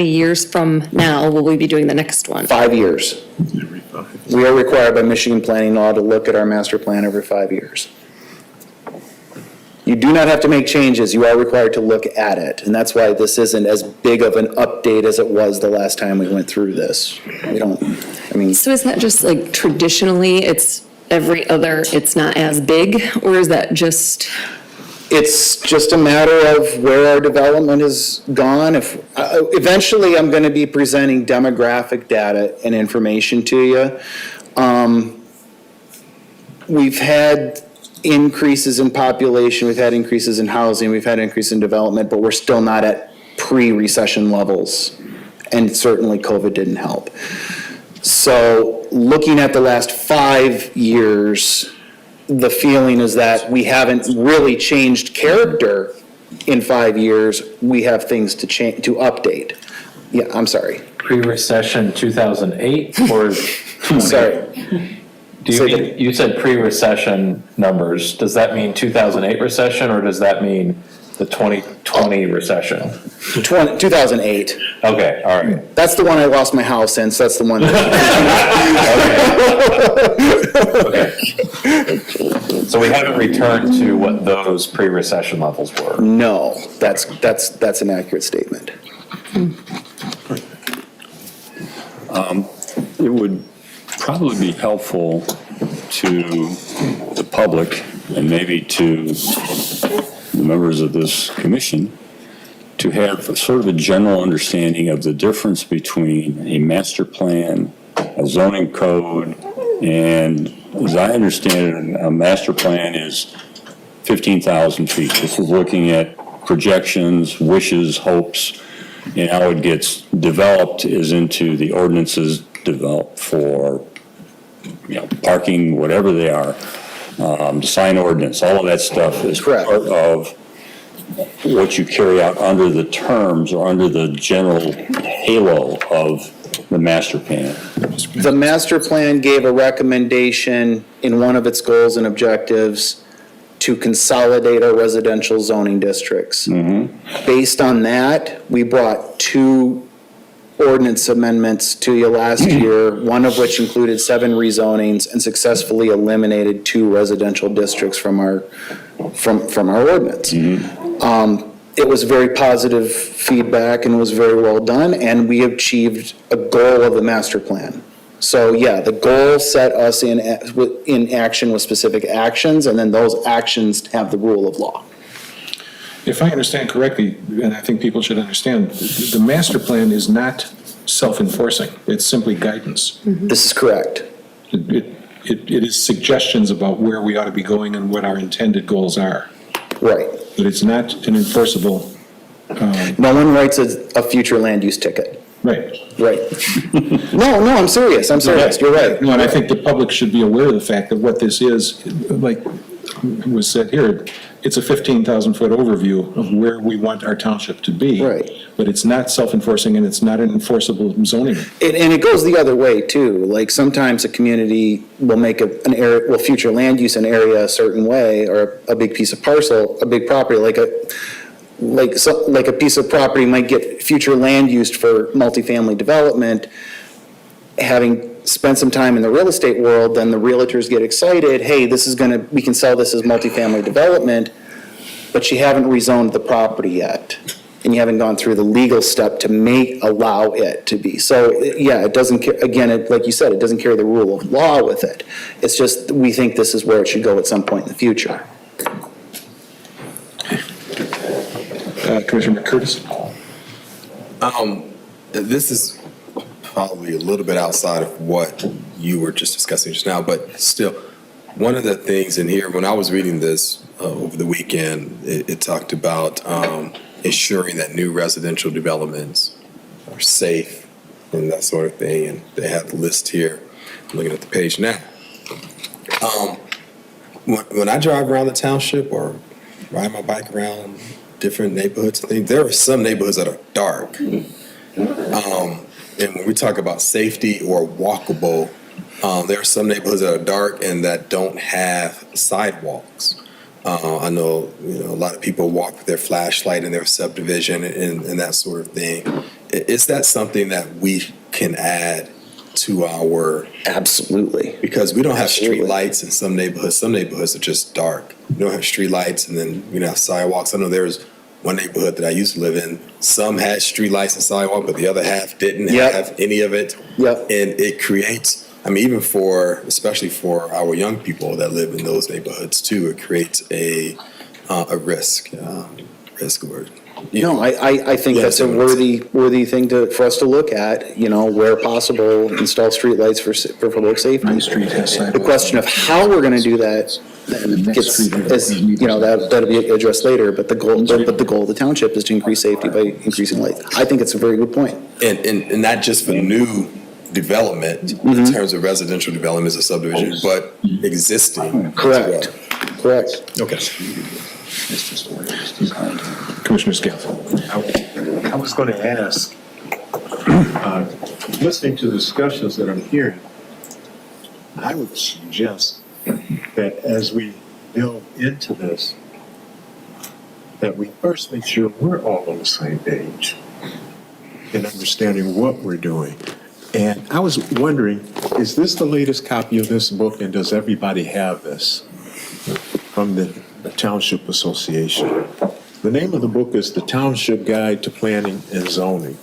years from now will we be doing the next one? 5 years. We are required by Michigan planning law to look at our master plan every 5 years. You do not have to make changes, you are required to look at it, and that's why this isn't as big of an update as it was the last time we went through this. So is that just traditionally, it's every other, it's not as big, or is that just? It's just a matter of where our development has gone. Eventually, I'm going to be presenting demographic data and information to you. We've had increases in population, we've had increases in housing, we've had increase in development, but we're still not at pre-recession levels. And certainly COVID didn't help. So looking at the last 5 years, the feeling is that we haven't really changed character in 5 years. We have things to change, to update. Yeah, I'm sorry. Pre-recession 2008 or? I'm sorry. You said pre-recession numbers. Does that mean 2008 recession, or does that mean the 2020 recession? 2008. Okay, all right. That's the one I lost my house in, so that's the one. Okay. So we haven't returned to what those pre-recession levels were? No, that's an accurate statement. It would probably be helpful to the public and maybe to the members of this commission to have sort of a general understanding of the difference between a master plan, a zoning code, and as I understand it, a master plan is 15,000 feet. This is looking at projections, wishes, hopes, and how it gets developed is into the ordinances developed for, parking, whatever they are, sign ordinance, all of that stuff is Correct. part of what you carry out under the terms or under the general halo of the master plan. The master plan gave a recommendation in one of its goals and objectives to consolidate our residential zoning districts. Based on that, we brought 2 ordinance amendments to you last year, one of which included 7 rezonings and successfully eliminated 2 residential districts from our ordinance. It was very positive feedback and was very well done, and we achieved a goal of the master plan. So yeah, the goal set us in action with specific actions, and then those actions have the rule of law. If I understand correctly, and I think people should understand, the master plan is not self-enforcing. It's simply guidance. This is correct. It is suggestions about where we ought to be going and what our intended goals are. Right. But it's not an enforceable. No one writes a future land use ticket. Right. Right. No, I'm serious. You're right. No, and I think the public should be aware of the fact that what this is, like was said here, it's a 15,000-foot overview of where we want our township to be. Right. But it's not self-enforcing and it's not an enforceable zoning. And it goes the other way too. Like sometimes a community will make an area, will future land use an area a certain way, or a big piece of parcel, a big property, like a piece of property might get future land used for multifamily development. Having spent some time in the real estate world, then the realtors get excited, hey, we can sell this as multifamily development, but you haven't rezoned the property yet. And you haven't gone through the legal step to allow it to be. So, yeah, it doesn't, again, like you said, it doesn't carry the rule of law with it. It's just, we think this is where it should go at some point in the future. Commissioner Curtis? This is probably a little bit outside of what you were just discussing just now, but still, one of the things in here, when I was reading this over the weekend, it talked about ensuring that new residential developments are safe and that sort of thing, and they have the list here. I'm looking at the page now. When I drive around the township or ride my bike around different neighborhoods and things, there are some neighborhoods that are dark. And when we talk about safety or walkable, there are some neighborhoods that are dark and that don't have sidewalks. I know, a lot of people walk with their flashlight in their subdivision and that sort of thing. Is that something that we can add to our? Absolutely. Because we don't have street lights in some neighborhoods. Some neighborhoods are just dark. We don't have street lights, and then we don't have sidewalks. I know there's one neighborhood that I used to live in. Some had street lights and sidewalk, but the other half didn't have any of it. Yep. And it creates, even especially for our young people that live in those neighborhoods too, it creates a risk. I think that's a worthy thing for us to look at, where possible, install streetlights for public safety. My street has sidewalks. The question of how we're gonna do that that'll be addressed later, but the goal of the township is to increase safety by increasing light. I think it's a very good point. And not just for new development in terms of residential development as a subdivision, but existing. Correct. Okay. Commissioner Scales. I was going to ask, listening to the discussions that I'm hearing, I would suggest that as we delve into this, that we first make sure we're all on the same page in understanding what we're doing. And I was wondering, is this the latest copy of this book, and does everybody have this from the Township Association? The name of the book is The Township Guide to Planning and Zoning.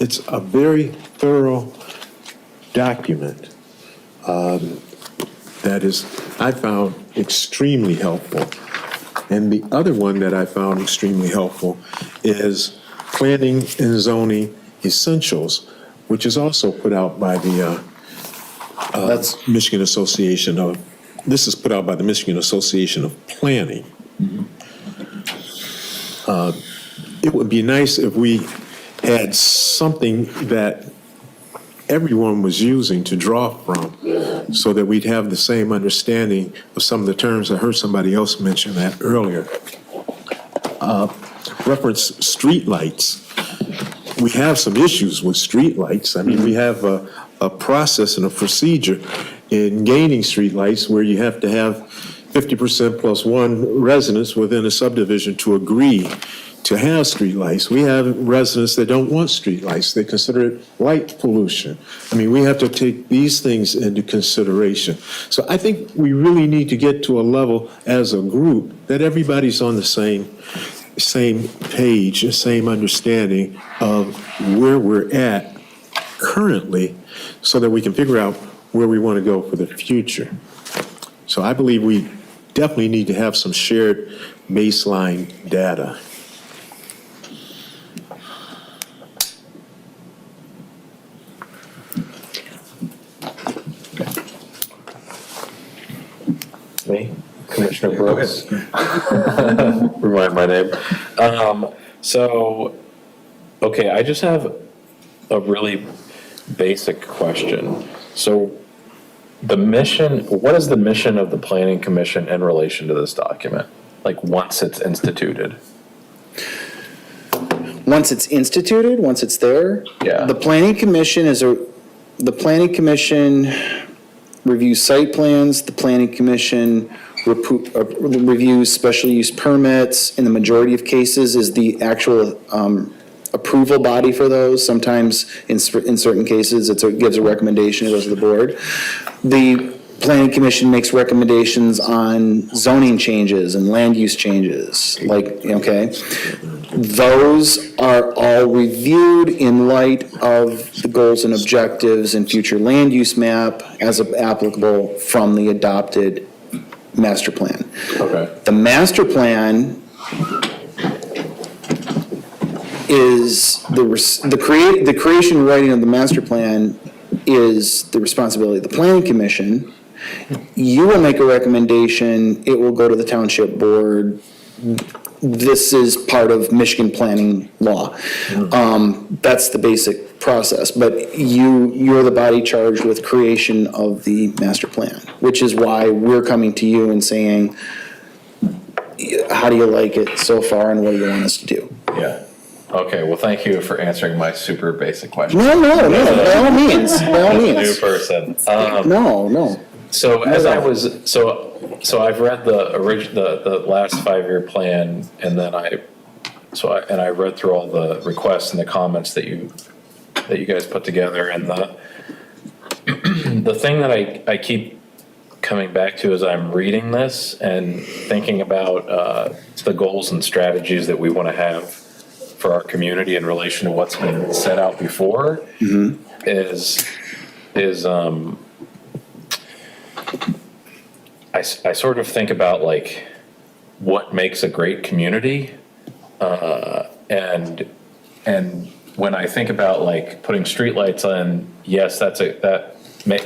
It's a very thorough document that is, I found, extremely helpful. And the other one that I found extremely helpful is Planning and Zoning Essentials, which is also put out by the Michigan Association of, this is put out by the Michigan Association of Planning. It would be nice if we had something that everyone was using to draw from, so that we'd have the same understanding of some of the terms. I heard somebody else mention that earlier. Reference streetlights. We have some issues with streetlights. We have a process and a procedure in gaining streetlights where you have to have 50% plus one residents within a subdivision to agree to have streetlights. We have residents that don't want streetlights. They consider it light pollution. I mean, we have to take these things into consideration. So I think we really need to get to a level as a group that everybody's on the same page, the same understanding of where we're at currently, so that we can figure out where we want to go for the future. So I believe we definitely need to have some shared baseline data. Me, Commissioner Brooks. Remind my name. Okay, I just have a really basic question. So what is the mission of the Planning Commission in relation to this document? Like, once it's instituted? Once it's instituted, once it's there? Yeah. The Planning Commission reviews site plans, the Planning Commission reviews special use permits. In the majority of cases is the actual approval body for those. Sometimes in certain cases, it gives a recommendation, it goes to the board. The Planning Commission makes recommendations on zoning changes and land use changes, Those are all reviewed in light of the goals and objectives and future land use map as applicable from the adopted master plan. Okay. The master plan is the creation and writing of the master plan is the responsibility of the Planning Commission. You will make a recommendation, it will go to the township board. This is part of Michigan planning law. That's the basic process, but you're the body charged with creation of the master plan, which is why we're coming to you and saying, how do you like it so far and what do you want us to do? Yeah. Okay, well, thank you for answering my super basic question. No, by all means. New person. No. So I've read the last 5-year plan, and then I read through all the requests and the comments that you guys put together, and the thing that I keep coming back to as I'm reading this and thinking about the goals and strategies that we want to have for our community in relation to what's been set out before is I sort of think about like what makes a great community, and when I think about like putting streetlights on, yes,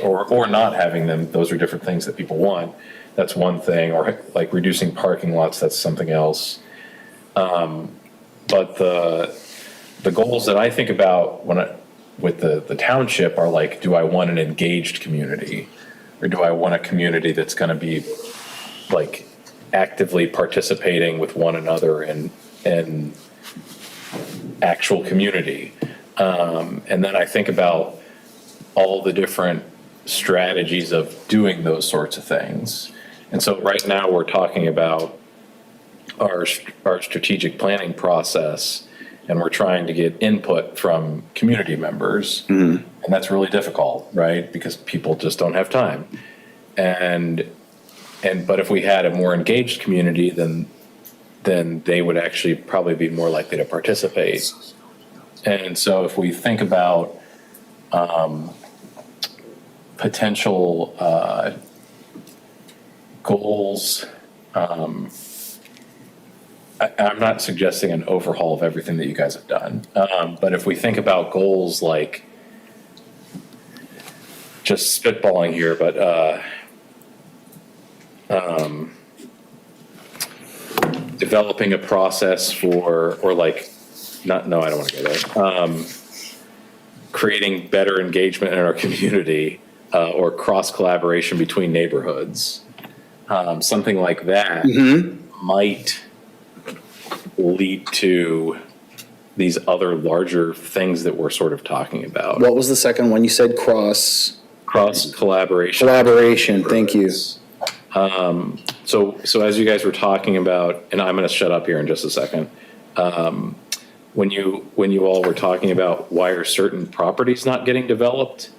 or not having them, those are different things that people want. That's one thing, or like reducing parking lots, that's something else. But the goals that I think about with the township are like, do I want an engaged community? Or do I want a community that's going to be like actively participating with one another in actual community? And then I think about all the different strategies of doing those sorts of things. And so right now we're talking about our strategic planning process, and we're trying to get input from community members. And that's really difficult, right? Because people just don't have time. But if we had a more engaged community, then they would actually probably be more likely to participate. And so if we think about potential goals, I'm not suggesting an overhaul of everything that you guys have done. But if we think about goals like, just spitballing here, but developing a process I don't want to go there. Creating better engagement in our community, or cross collaboration between neighborhoods. Something like that might lead to these other larger things that we're sort of talking about. What was the second one? You said cross collaboration. Collaboration, thank you. So as you guys were talking about, and I'm going to shut up here in just a second. When you all were talking about why are certain properties not getting developed,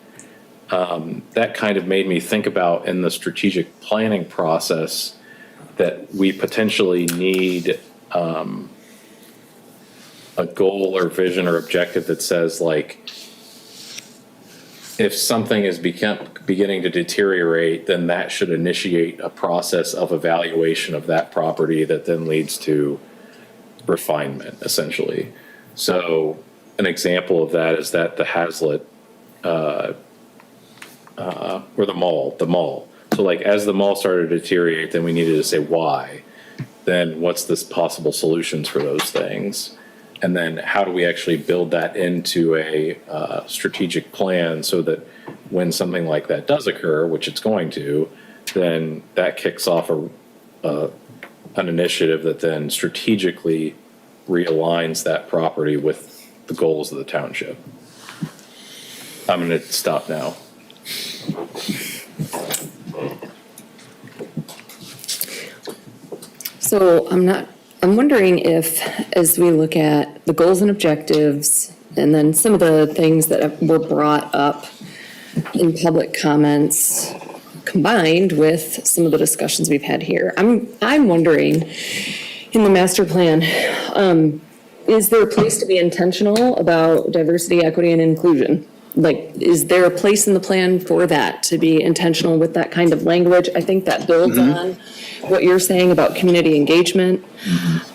that kind of made me think about in the strategic planning process that we potentially need a goal or vision or objective that says, like, if something is beginning to deteriorate, then that should initiate a process of evaluation of that property that then leads to refinement, essentially. So an example of that is that the Hazlitt, or the mall. So like, as the mall started to deteriorate, then we needed to say why. Then what's the possible solutions for those things? And then how do we actually build that into a strategic plan so that when something like that does occur, which it's going to, then that kicks off an initiative that then strategically realigns that property with the goals of the township. I'm going to stop now. So I'm wondering if, as we look at the goals and objectives, and then some of the things that were brought up in public comments, combined with some of the discussions we've had here, I'm wondering, in the master plan, is there a place to be intentional about diversity, equity, and inclusion? Like, is there a place in the plan for that, to be intentional with that kind of language? I think that builds on what you're saying about community engagement.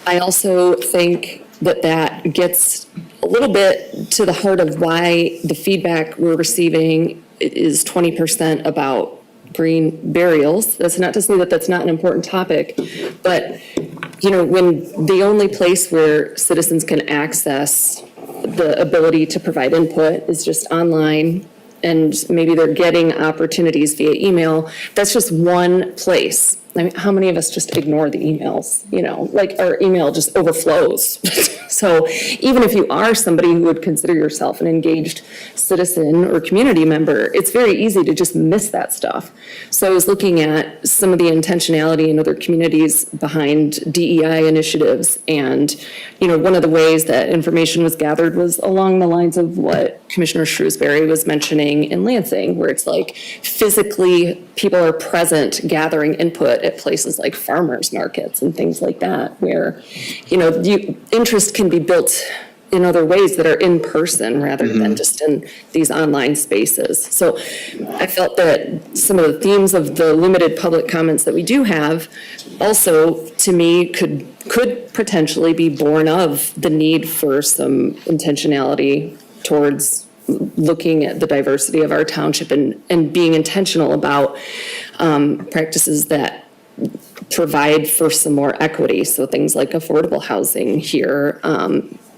I also think that gets a little bit to the heart of why the feedback we're receiving is 20% about green burials. That's not to say that that's not an important topic, but, you know, when the only place where citizens can access the ability to provide input is just online, and maybe they're getting opportunities via email, that's just one place. I mean, how many of us just ignore the emails? You know, like, our email just overflows. So even if you are somebody who would consider yourself an engaged citizen or community member, it's very easy to just miss that stuff. So I was looking at some of the intentionality in other communities behind DEI initiatives, and, you know, one of the ways that information was gathered was along the lines of what Commissioner Shrewsbury was mentioning in Lansing, where it's like physically people are present gathering input at places like farmers markets and things like that, where, you know, interest can be built in other ways that are in person rather than just in these online spaces. So I felt that some of the themes of the limited public comments that we do have also, to me, could potentially be born of the need for some intentionality towards looking at the diversity of our township and being intentional about practices that provide for some more equity. So things like affordable housing here,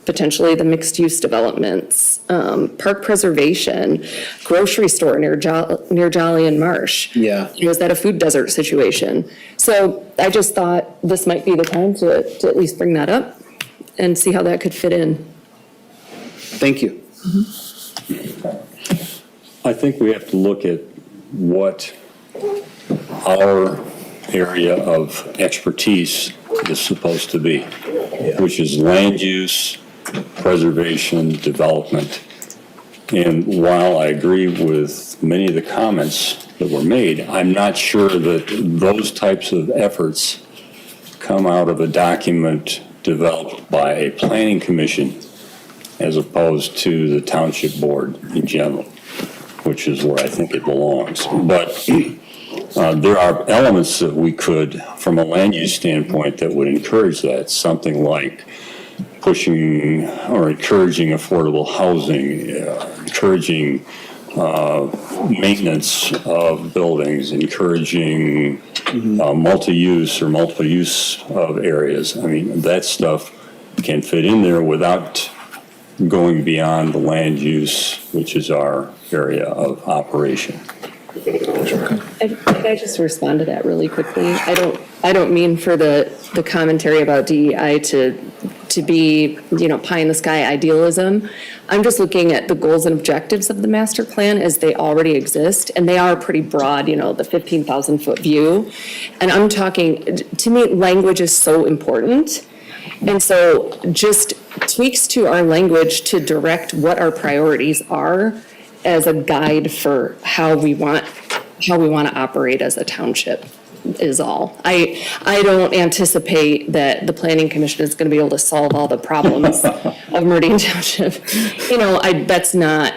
potentially the mixed-use developments, park preservation, grocery store near Jolly and Marsh. Yeah. You know, is that a food desert situation? So I just thought this might be the time to at least bring that up and see how that could fit in. Thank you. I think we have to look at what our area of expertise is supposed to be, which is land use, preservation, development. And while I agree with many of the comments that were made, I'm not sure that those types of efforts come out of a document developed by a planning commission as opposed to the township board in general, which is where I think it belongs. But there are elements that we could, from a land use standpoint, that would encourage that. Something like pushing or encouraging affordable housing, encouraging maintenance of buildings, encouraging multi-use or multiple use of areas. I mean, that stuff can fit in there without going beyond the land use, which is our area of operation. Could I just respond to that really quickly? I don't mean for the commentary about DEI to to be, pie in the sky idealism. I'm just looking at the goals and objectives of the master plan as they already exist, and they are pretty broad, the 15,000 foot view. And I'm talking, to me, language is so important. And so just tweaks to our language to direct what our priorities are as a guide for how we want to operate as a township is all. I don't anticipate that the Planning Commission is going to be able to solve all the problems of Meridian Township. That's not,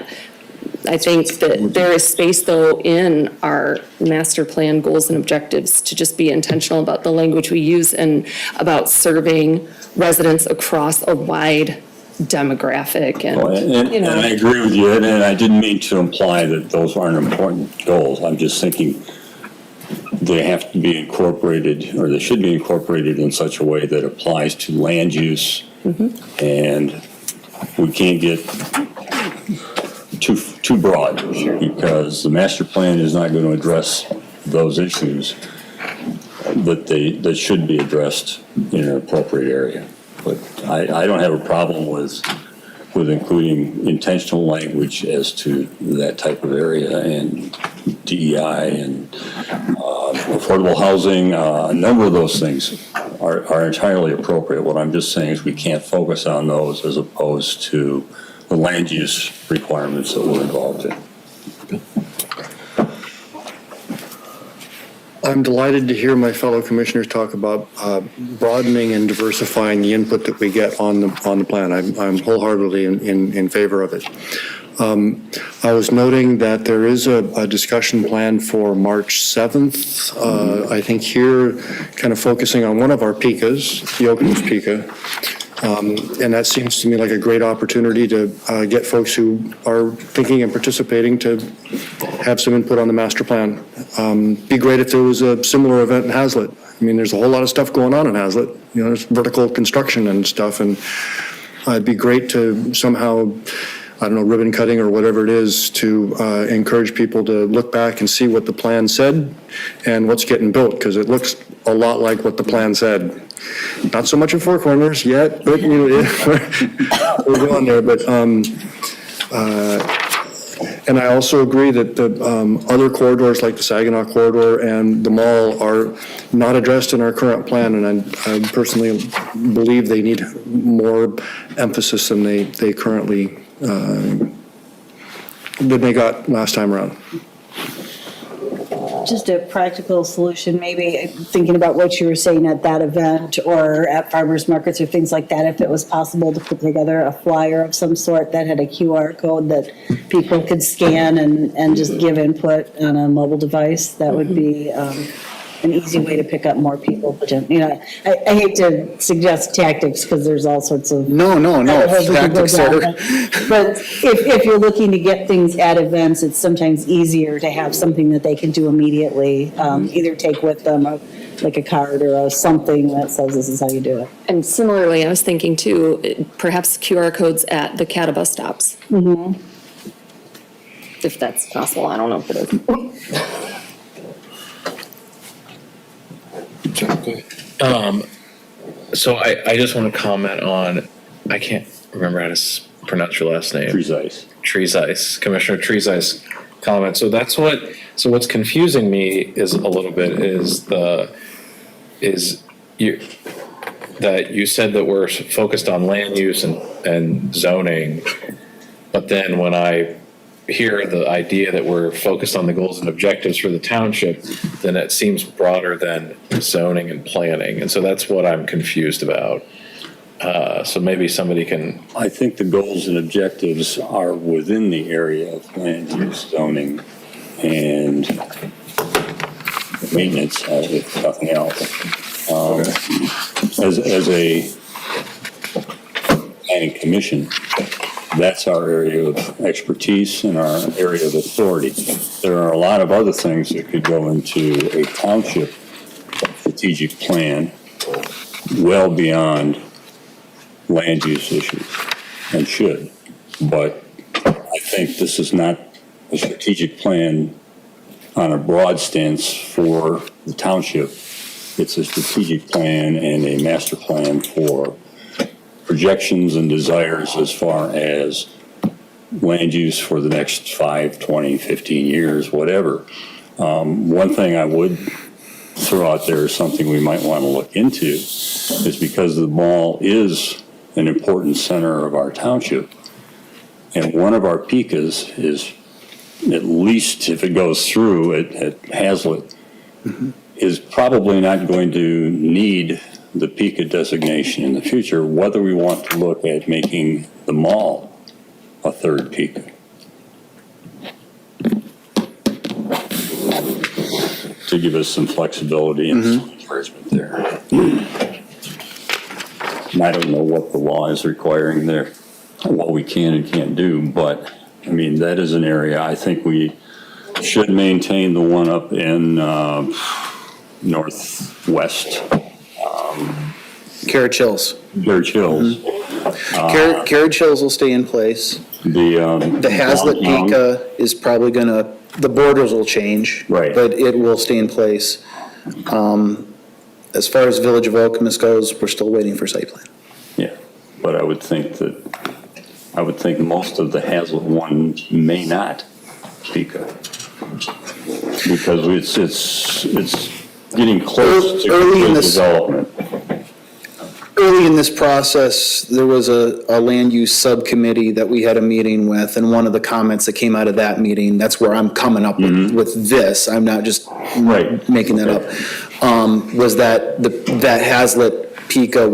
I think that there is space though in our master plan goals and objectives to just be intentional about the language we use and about serving residents across a wide demographic and I agree with you, and I didn't mean to imply that those aren't important goals. I'm just thinking they have to be incorporated, or they should be incorporated in such a way that applies to land use. And we can't get too broad because the master plan is not going to address those issues, but that should be addressed in an appropriate area. But I don't have a problem with including intentional language as to that type of area and DEI and affordable housing. A number of those things are entirely appropriate. What I'm just saying is we can't focus on those as opposed to the land use requirements that we're involved in. I'm delighted to hear my fellow commissioners talk about broadening and diversifying the input that we get on the plan. I'm wholeheartedly in favor of it. I was noting that there is a discussion plan for March 7th. I think here, kind of focusing on one of our PICAs, the Oakland's PICA. And that seems to me like a great opportunity to get folks who are thinking and participating to have some input on the master plan. Be great if there was a similar event in Hazlet. I mean, there's a whole lot of stuff going on in Hazlet. There's vertical construction and stuff, and it'd be great to somehow, I don't know, ribbon cutting or whatever it is, to encourage people to look back and see what the plan said and what's getting built, because it looks a lot like what the plan said. Not so much in Four Corners yet, but we're going there. But and I also agree that the other corridors like the Saginaw corridor and the mall are not addressed in our current plan, and I personally believe they need more emphasis than they currently than they got last time around. Just a practical solution, maybe thinking about what you were saying at that event or at farmers markets or things like that, if it was possible to put together a flyer of some sort that had a QR code that people could scan and just give input on a mobile device, that would be an easy way to pick up more people. I hate to suggest tactics because there's all sorts of. No, tactics are. But if you're looking to get things at events, it's sometimes easier to have something that they can do immediately, either take with them like a card or something that says this is how you do it. And similarly, I was thinking too, perhaps QR codes at the CATA bus stops. If that's possible, I don't know if it is. So I just want to comment on, I can't remember how to pronounce your last name. Treesice, Commissioner Treesice comment. So what's confusing me is a little bit that you said that we're focused on land use and zoning, but then when I hear the idea that we're focused on the goals and objectives for the township, then it seems broader than zoning and planning. And so that's what I'm confused about. So maybe somebody can. I think the goals and objectives are within the area of land use, zoning, and maintenance, if nothing else. As a planning commission, that's our area of expertise and our area of authority. There are a lot of other things that could go into a township strategic plan well beyond land use issues, and should. But I think this is not a strategic plan on a broad stance for the township. It's a strategic plan and a master plan for projections and desires as far as land use for the next 5, 20, 15 years, whatever. One thing I would throw out there is something we might want to look into is because the mall is an important center of our township. And one of our pikas is, at least if it goes through at Hazlet, is probably not going to need the pika designation in the future, whether we want to look at making the mall a third pika. To give us some flexibility and some encouragement there. And I don't know what the law is requiring there, what we can and can't do, but I mean, that is an area I think we should maintain, the one up in northwest. Carriage Hills. Carriage Hills. Carriage Hills will stay in place. The Hazlet Pika is probably gonna, the borders will change. Right. But it will stay in place. As far as Village of Okemos goes, we're still waiting for site plan. Yeah, but I would think most of the Hazlet one may not pika. Because it's getting close to Early in complete this- development. Early in this process, there was a land use subcommittee that we had a meeting with, and one of the comments that came out of that meeting, that's where I'm coming up with this, I'm not just making that up, was that that Hazlet Pika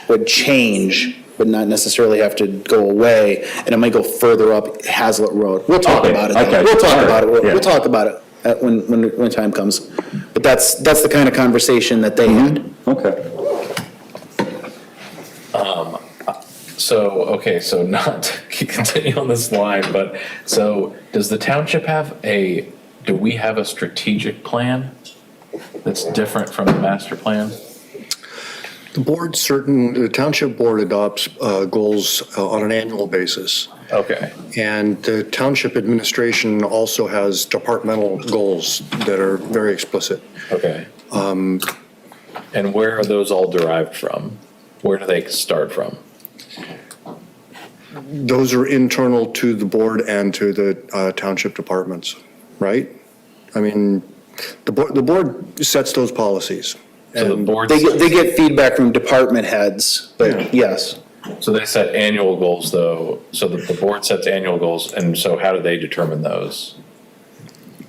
would change, but not necessarily have to go away, and it might go further up Hazlet Road. We'll talk about it. Though. Okay. We'll talk about it. Yeah. We'll talk about it when time comes. But that's the kind of conversation that they had. Okay. So not to continue on this line, but so does the township do we have a strategic plan that's different from the master plan? The township board adopts goals on an annual basis. Okay. And the township administration also has departmental goals that are very explicit. Okay. And where are those all derived from? Where do they start from? Those are internal to the board and to the township departments, right? I mean, the board sets those policies. So the board, They get feedback from department heads, but yes. so they set annual goals though, so that the board sets annual goals, and so how do they determine those?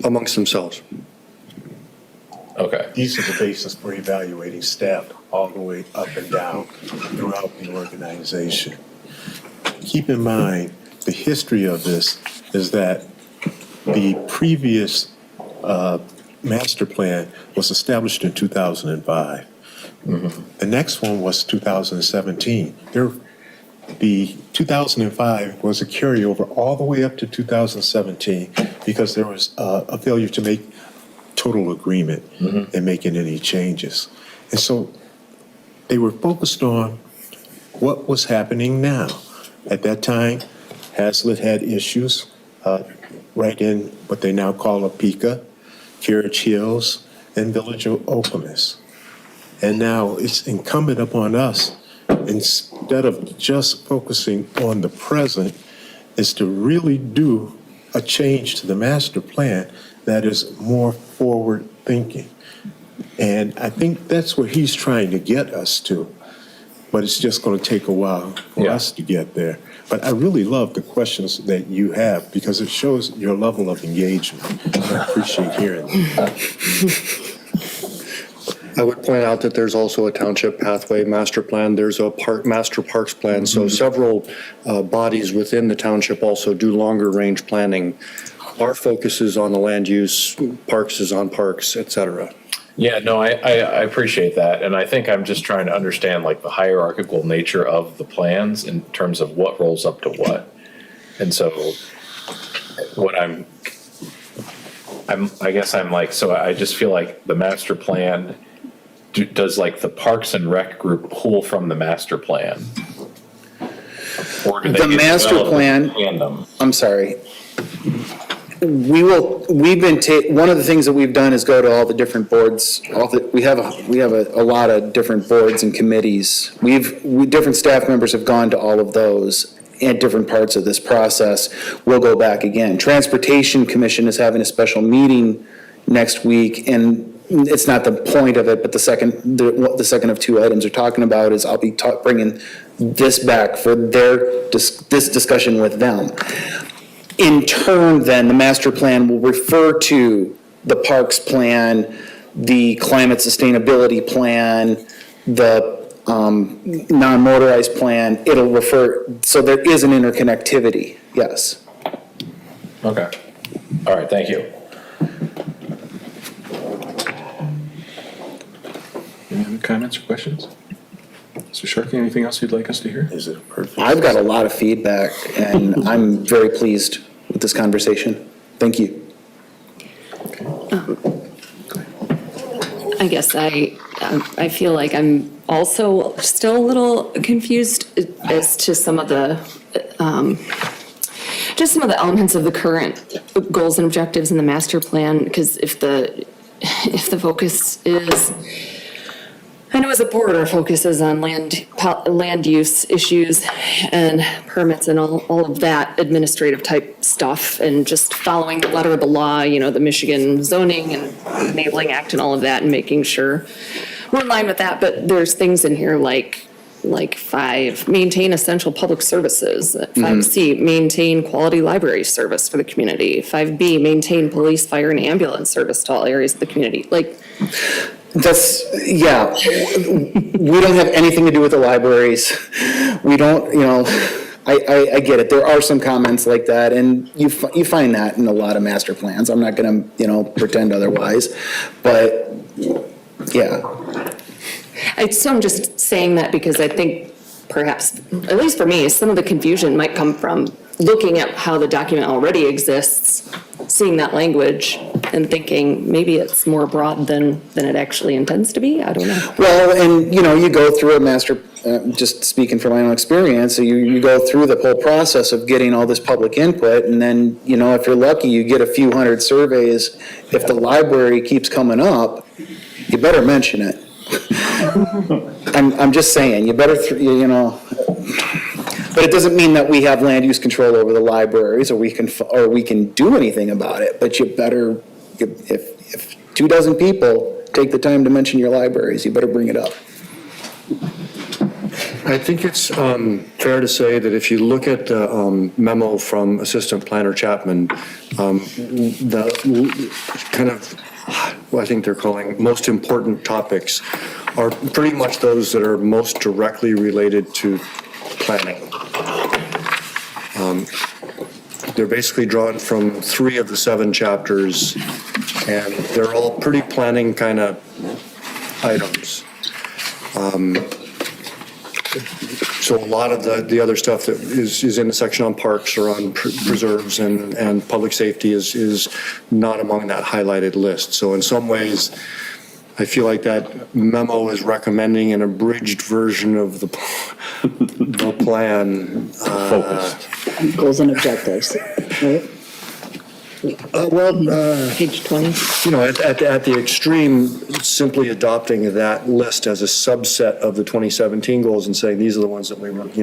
Amongst themselves. Okay. These are the basis for evaluating staff all the way up and down throughout the organization. Keep in mind, the history of this is that the previous master plan was established in 2005. The next one was 2017. The 2005 was a carryover all the way up to 2017 because there was a failure to make total agreement in making any changes. And so they were focused on what was happening now. At that time, Hazlet had issues right in what they now call a Pika, Carriage Hills, and Village of Okemos. And now it's incumbent upon us, instead of just focusing on the present, is to really do a change to the master plan that is more forward-thinking. And I think that's where he's trying to get us to. But it's just going to take a while for us to get there. But I really love the questions that you have because it shows your level of engagement. I appreciate hearing that. I would point out that there's also a township pathway master plan. There's a master parks plan. So several bodies within the township also do longer range planning. Our focus is on the land use, parks is on parks, et cetera. Yeah, no, I appreciate that. And I think I'm just trying to understand like the hierarchical nature of the plans in terms of what rolls up to what. And so what I guess I'm like, so I just feel like the master plan, does like the Parks and Rec group pull from the master plan? Or do they The master plan, tandem? I'm sorry. one of the things that we've done is go to all the different boards, we have a lot of different boards and committees. Different staff members have gone to all of those at different parts of this process. We'll go back again. Transportation Commission is having a special meeting next week, and it's not the point of it, but the second of two items they're talking about is I'll be bringing this back for this discussion with them. In turn, then, the master plan will refer to the parks plan, the climate sustainability plan, the non-motorized plan. It'll refer, so there is an interconnectivity, yes. Okay. All right, thank you. Any other comments or questions? Mr. Sharkey, anything else you'd like us to hear? Is it perfect? I've got a lot of feedback, and I'm very pleased with this conversation. Thank you. I guess I feel like I'm also still a little confused as to some of the, just some of the elements of the current goals and objectives in the master plan, because if the focus is, I know as a board, our focus is on land use issues and permits and all of that administrative type stuff, and just following the letter of the law, the Michigan zoning and enabling act and all of that, and making sure we're in line with that. But there's things in here like 5, maintain essential public services. 5C, maintain quality library service for the community. 5B, maintain police, fire, and ambulance service to all areas of the community. That's, yeah, we don't have anything to do with the libraries. We don't, I get it. There are some comments like that, and you find that in a lot of master plans. I'm not gonna, pretend otherwise, but, yeah. So I'm just saying that because I think perhaps, at least for me, some of the confusion might come from looking at how the document already exists, seeing that language, and thinking maybe it's more broad than it actually intends to be. I don't know. Well, and, you go through a master, just speaking from my own experience, you go through the whole process of getting all this public input, and then, if you're lucky, you get a few hundred surveys. If the library keeps coming up, you better mention it. I'm just saying, you better, but it doesn't mean that we have land use control over the libraries, or we can do anything about it. But you better, if 24 people take the time to mention your libraries, you better bring it up. I think it's fair to say that if you look at the memo from Assistant Planner Chapman, the kind of, what I think they're calling most important topics are pretty much those that are most directly related to planning. They're basically drawn from 3 of the 7 chapters, and they're all pretty planning kind of items. So a lot of the other stuff that is in the section on parks or on preserves and public safety is not among that highlighted list. So in some ways, I feel like that memo is recommending an abridged version of the plan. Focused. Goals and objectives, right? Page 20. At the extreme, simply adopting that list as a subset of the 2017 goals and saying these are the ones that we want,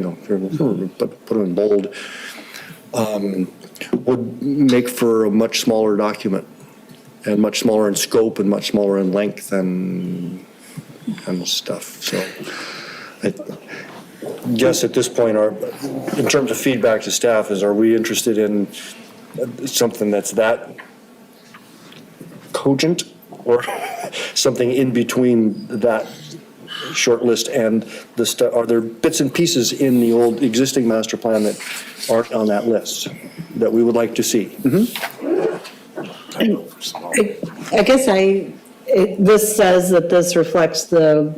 put them in bold, would make for a much smaller document, and much smaller in scope and much smaller in length and stuff. So I guess at this point, in terms of feedback to staff, are we interested in something that's that cogent, or something in between that short list and the stuff? Are there bits and pieces in the old existing master plan that aren't on that list that we would like to see? I guess this says that this reflects the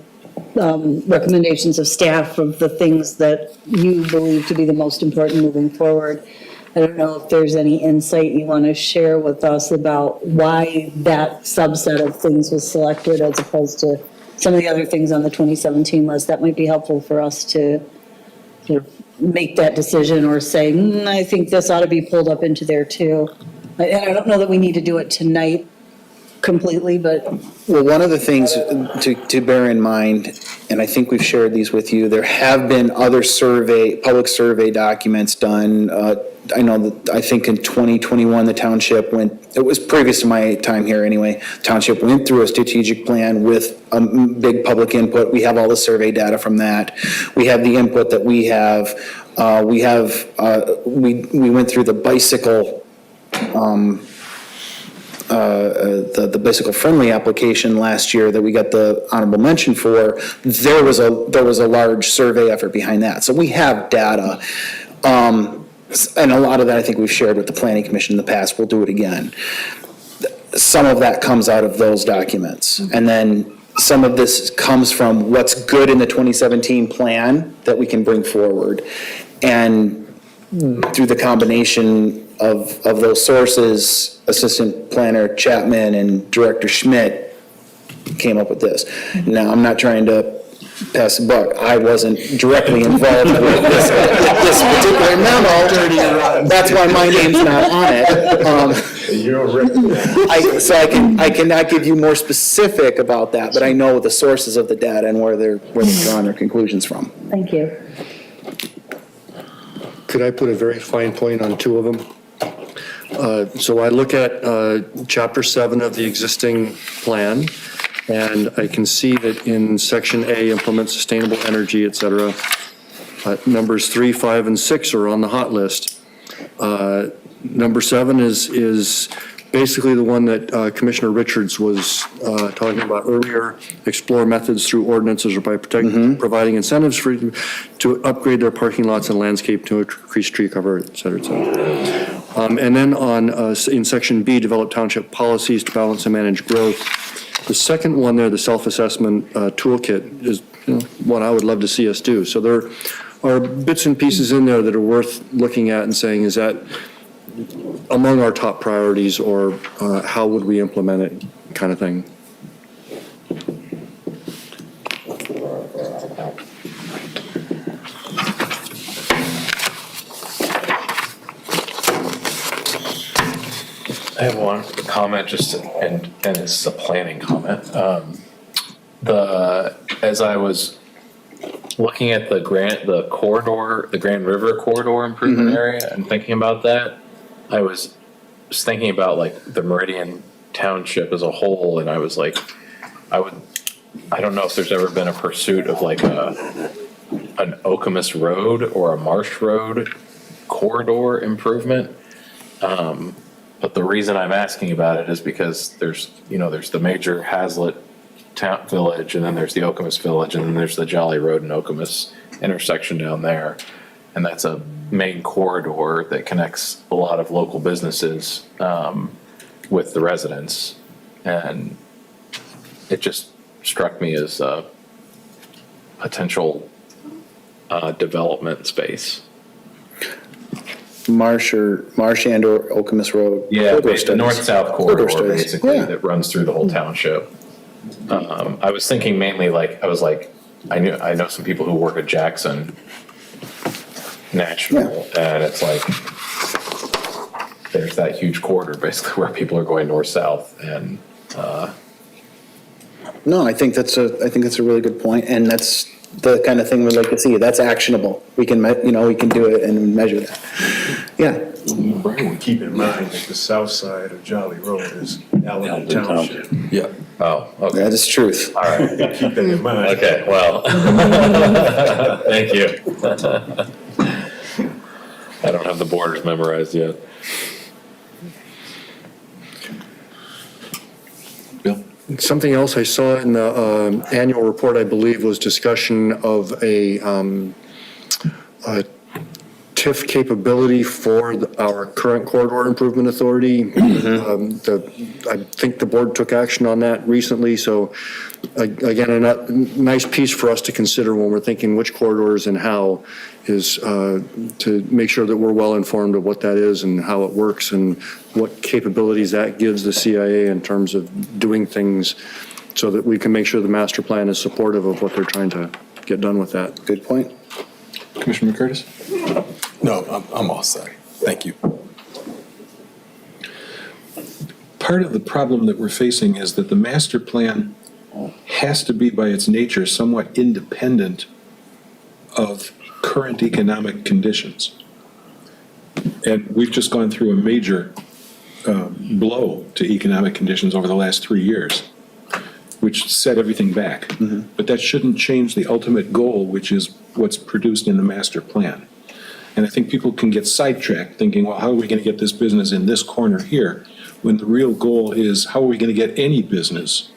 recommendations of staff of the things that you believe to be the most important moving forward. I don't know if there's any insight you want to share with us about why that subset of things was selected as opposed to some of the other things on the 2017 list. That might be helpful for us to sort of make that decision, or say, I think this ought to be pulled up into there too. And I don't know that we need to do it tonight completely, but Well, one of the things to bear in mind, and I think we've shared these with you, there have been other public survey documents done. I know that, I think in 2021, the township it was previous to my time here anyway, township went through a strategic plan with big public input. We have all the survey data from that. We have the input that we have. We went through the bicycle, the bicycle friendly application last year that we got the honorable mention for. There was a large survey effort behind that. So we have data. And a lot of that I think we've shared with the Planning Commission in the past. We'll do it again. Some of that comes out of those documents. And then some of this comes from what's good in the 2017 plan that we can bring forward. And through the combination of those sources, Assistant Planner Chapman and Director Schmidt came up with this. Now, I'm not trying to pass the buck. I wasn't directly involved with this particular memo. That's why my name's not on it. So I cannot give you more specific about that, but I know the sources of the data and where they're drawing their conclusions from. thank you. Could I put a very fine point on two of them? So I look at Chapter 7 of the existing plan, and I can see that in Section A, implement sustainable energy, et cetera, numbers 3, 5, and 6 are on the hot list. Number 7 is basically the one that Commissioner Richards was talking about earlier, explore methods through ordinances or by providing incentives to upgrade their parking lots and landscape to increase tree cover, et cetera, et cetera. And then in Section B, develop township policies to balance and manage growth. The second one there, the self-assessment toolkit, is what I would love to see us do. So there are bits and pieces in there that are worth looking at and saying, is that among our top priorities, or how would we implement it, kind of thing. I have one comment, and it's a planning comment. As I was looking at the Grand River corridor improvement area, and thinking about that, I was thinking about like the Meridian Township as a whole, and I was like, I don't know if there's ever been a pursuit of like an Okemos Road or a Marsh Road corridor improvement. But the reason I'm asking about it is because there's the major Hazlet town village, and then there's the Okemos village, and then there's the Jolly Road and Okemos intersection down there. And that's a main corridor that connects a lot of local businesses with the residents. And it just struck me as a potential development space. Marsh and or Okemos Road. Yeah, the north-south corridor basically that runs through the whole township. I was thinking mainly I know some people who work at Jackson, Nashville, and it's like there's that huge corridor basically where people are going north-south, and No, I think that's a really good point, and that's the kind of thing we'd like to see. That's actionable. We can do it and measure that. Yeah. Keep in mind that the south side of Jolly Road is Allen Township. Yeah. oh, okay, That is truth. all right, Keep that in mind. okay, well, thank you. I don't have the borders memorized yet. Bill? Something else I saw in the annual report, I believe, was discussion of a TIF capability for our current corridor improvement authority. I think the board took action on that recently, so again, a nice piece for us to consider when we're thinking which corridors and how, is to make sure that we're well informed of what that is and how it works and what capabilities that gives the CIA in terms of doing things, so that we can make sure the master plan is supportive of what they're trying to get done with that. Good point. Commissioner McCurtis? No, I'm all set. Thank you. part of the problem that we're facing is that the master plan has to be by its nature somewhat independent of current economic conditions. And we've just gone through a major blow to economic conditions over the last 3 years, which set everything back. But that shouldn't change the ultimate goal, which is what's produced in the master plan. And I think people can get sidetracked thinking, well, how are we going to get this business in this corner here? When the real goal is, how are we going to get any business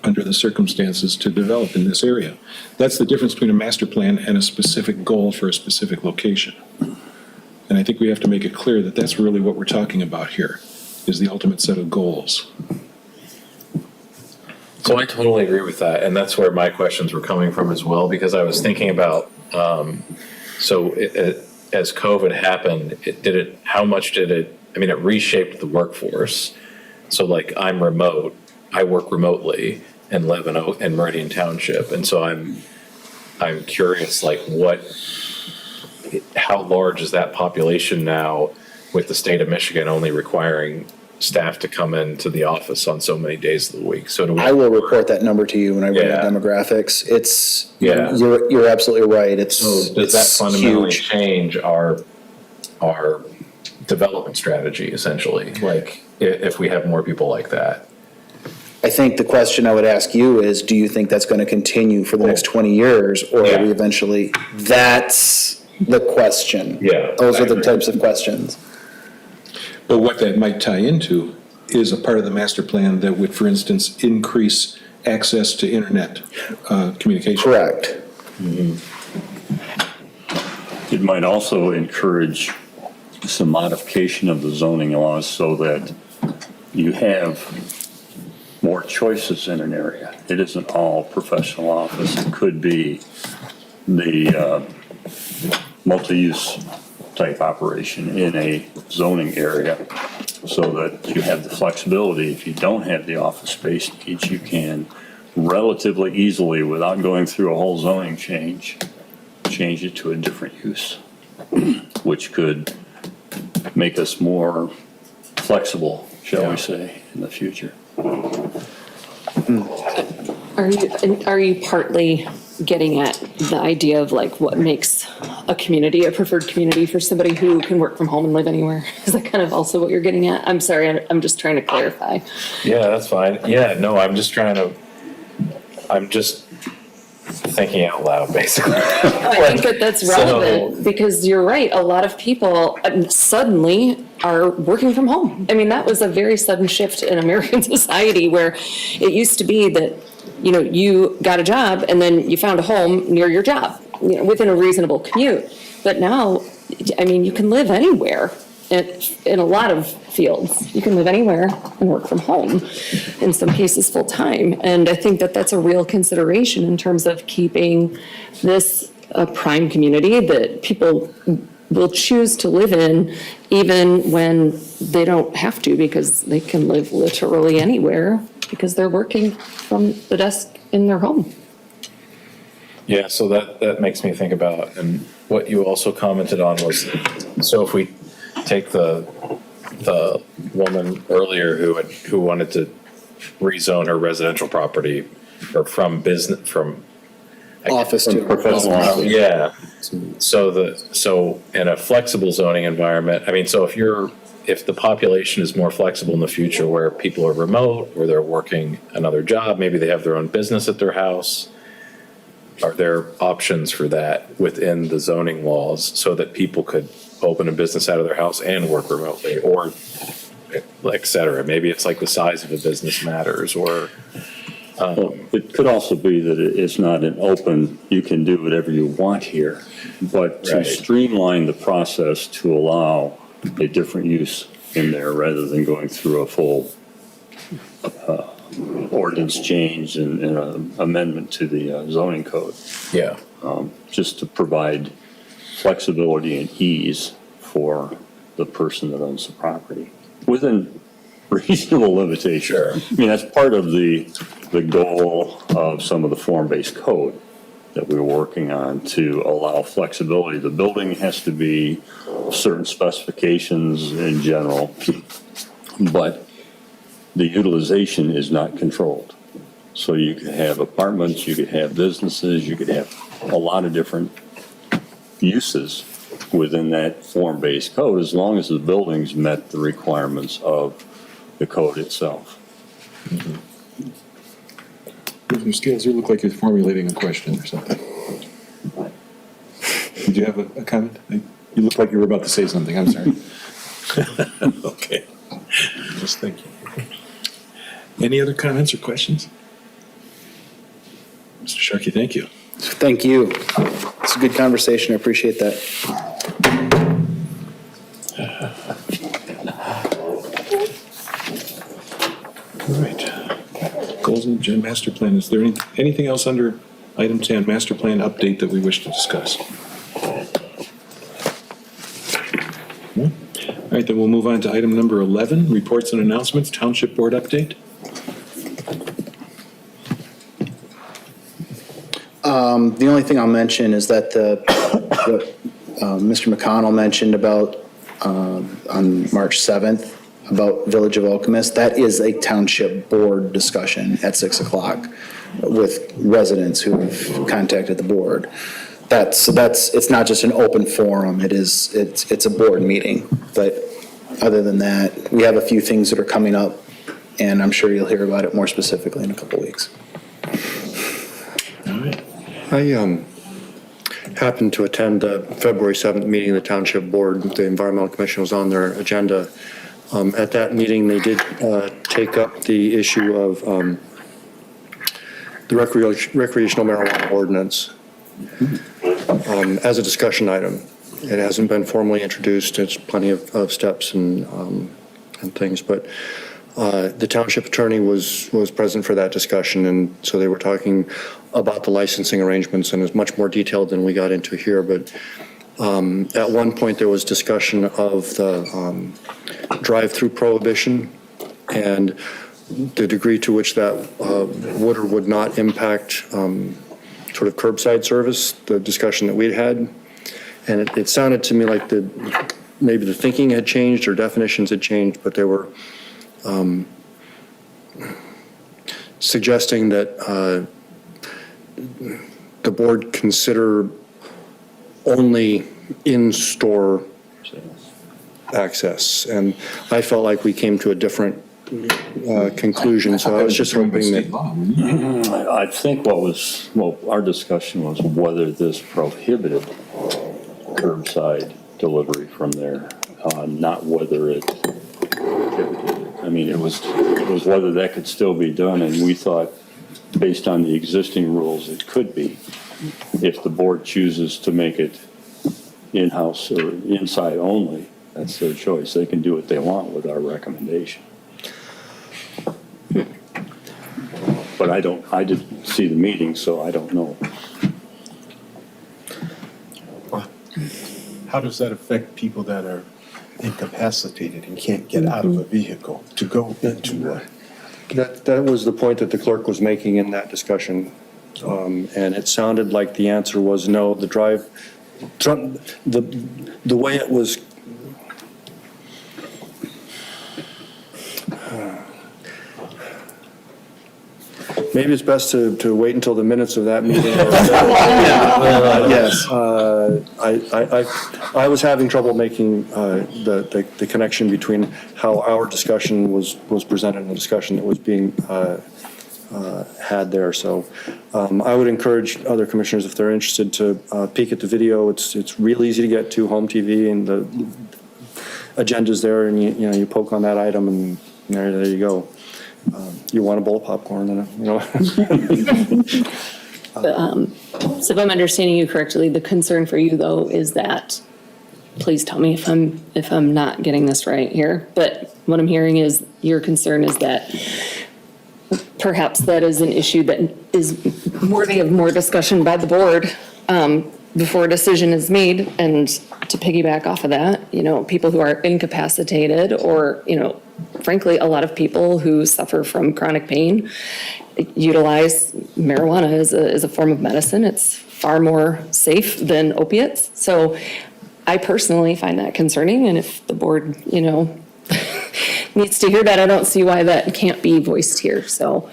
under the circumstances to develop in this area? That's the difference between a master plan and a specific goal for a specific location. And I think we have to make it clear that that's really what we're talking about here, is the ultimate set of goals. So I totally agree with that, and that's where my questions were coming from as well, because I was thinking about, as COVID happened, how much did it, I mean, it reshaped the workforce. So like, I'm remote, I work remotely and live in Meridian Township, and so I'm curious, like, how large is that population now with the state of Michigan only requiring staff to come into the office on so many days of the week? So I will report that number to you when I run the demographics. It's, you're absolutely right. So does that fundamentally change our development strategy, essentially? Like, if we have more people like that? I think the question I would ask you is, do you think that's going to continue for the next 20 years, or are we eventually, that's the question. Yeah. Those are the types of questions. But what that might tie into is a part of the master plan that would, for instance, increase access to internet communication. Correct. It might also encourage some modification of the zoning laws so that you have more choices in an area. It isn't all professional office. It could be the multi-use type operation in a zoning area, so that you have the flexibility. If you don't have the office space needs, you can relatively easily, without going through a whole zoning change it to a different use, which could make us more flexible, shall we say, in the future. Are you partly getting at the idea of like what makes a community a preferred community for somebody who can work from home and live anywhere? Is that kind of also what you're getting at? I'm sorry, I'm just trying to clarify. Yeah, that's fine. Yeah, no, I'm just thinking out loud, basically. I think that that's relevant because you're right. A lot of people suddenly are working from home. I mean, that was a very sudden shift in American society where it used to be that, you know, you got a job and then you found a home near your job, you know, within a reasonable commute. But now, I mean, you can live anywhere in a lot of fields. You can live anywhere and work from home, in some cases full time. And I think that that's a real consideration in terms of keeping this a prime community that people will choose to live in even when they don't have to, because they can live literally anywhere because they're working from the desk in their home. Yeah, so that makes me think about, and what you also commented on was, so if we take the woman earlier who wanted to rezone her residential property, or from Office to professional office. Yeah. So in a flexible zoning environment, I mean, so if the population is more flexible in the future, where people are remote, or they're working another job, maybe they have their own business at their house, are there options for that within the zoning laws so that people could open a business out of their house and work remotely, or et cetera? Maybe it's like the size of a business matters, or Well, it could also be that it's not an open, you can do whatever you want here, but to streamline the process to allow a different use in there rather than going through a full ordinance change and amendment to the zoning code. yeah. Just to provide flexibility and ease for the person that owns the property within reasonable limitations. Sure. I mean, that's part of the goal of some of the form-based code that we're working on to allow flexibility. The building has to be certain specifications in general, but the utilization is not controlled. So you could have apartments, you could have businesses, you could have a lot of different uses within that form-based code, as long as the buildings met the requirements of the code itself. With your scales, you look like you're formulating a question or something. Did you have a comment? You look like you were about to say something, I'm sorry. Okay, just thinking. Any other comments or questions? Mr. Sharkey, thank you. Thank you. It's a good conversation. I appreciate that. All right. Goals and agenda master plan. Is there anything else under item 10, master plan update, that we wish to discuss? No? All right, then we'll move on to item number 11, reports and announcements, township board update. The only thing I'll mention is that what Mr. McConnell mentioned about on March 7th about Village of Alchemist, that is a township board discussion at 6 o'clock with residents who have contacted the board. It's not just an open forum, it's a board meeting. But other than that, we have a few things that are coming up, and I'm sure you'll hear about it more specifically in a couple weeks. I happened to attend the February 7th meeting of the Township Board. The Environmental Commission was on their agenda. At that meeting, they did take up the issue of the recreational marijuana ordinance as a discussion item. It hasn't been formally introduced. It's plenty of steps and things, but the township attorney was present for that discussion, and so they were talking about the licensing arrangements, and it's much more detailed than we got into here. But at one point, there was discussion of the drive-through prohibition and the degree to which that would or would not impact sort of curbside service, the discussion that we'd had. And it sounded to me like maybe the thinking had changed or definitions had changed, but they were suggesting that the board consider only in-store access. And I felt like we came to a different conclusion, so I was just hoping that. I think our discussion was whether this prohibited curbside delivery from there, not whether it prohibited it. I mean, it was whether that could still be done, and we thought, based on the existing rules, it could be. If the board chooses to make it in-house or inside only, that's their choice. They can do what they want with our recommendation. But I didn't see the meeting, so I don't know. How does that affect people that are incapacitated and can't get out of a vehicle to go into a? That was the point that the clerk was making in that discussion. And it sounded like the answer was no. The way it was, maybe it's best to wait until the minutes of that meeting. Yes. I was having trouble making the connection between how our discussion was presented and the discussion that was being had there. So I would encourage other commissioners, if they're interested, to peek at the video. It's real easy to get to, home TV, and the agenda's there, and you poke on that item, and there you go. You want a bowl of popcorn, and So if I'm understanding you correctly, the concern for you, though, is that, please tell me if I'm not getting this right here, but what I'm hearing is your concern is that perhaps that is an issue that is worthy of more discussion by the board before a decision is made. And to piggyback off of that, people who are incapacitated or, frankly, a lot of people who suffer from chronic pain utilize marijuana as a form of medicine. It's far more safe than opiates. So I personally find that concerning. And if the board, needs to hear that, I don't see why that can't be voiced here. So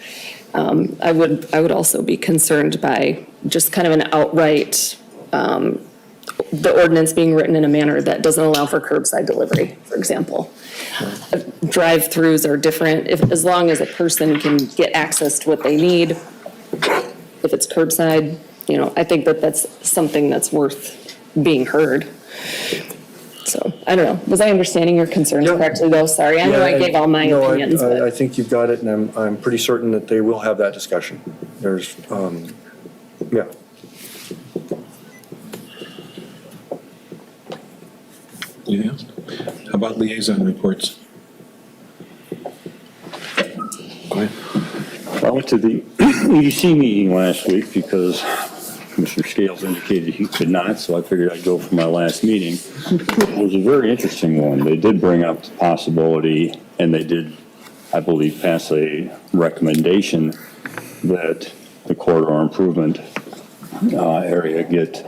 I would also be concerned by just kind of an outright, the ordinance being written in a manner that doesn't allow for curbside delivery, for example. Drive-throughs are different, as long as a person can get access to what they need. If it's curbside, I think that's something that's worth being heard. So, I don't know, was I understanding your concerns correctly though? Sorry, I know I gave all my No, opinions, I but. think you've got it, and I'm pretty certain that they will have that discussion. There's, yeah. Anything else? How about liaison reports? Go ahead. I went to the EDC meeting last week because Commissioner Scales indicated he could not, so I figured I'd go for my last meeting. It was a very interesting one. They did bring up the possibility, and they did, I believe, pass a recommendation that the corridor improvement area get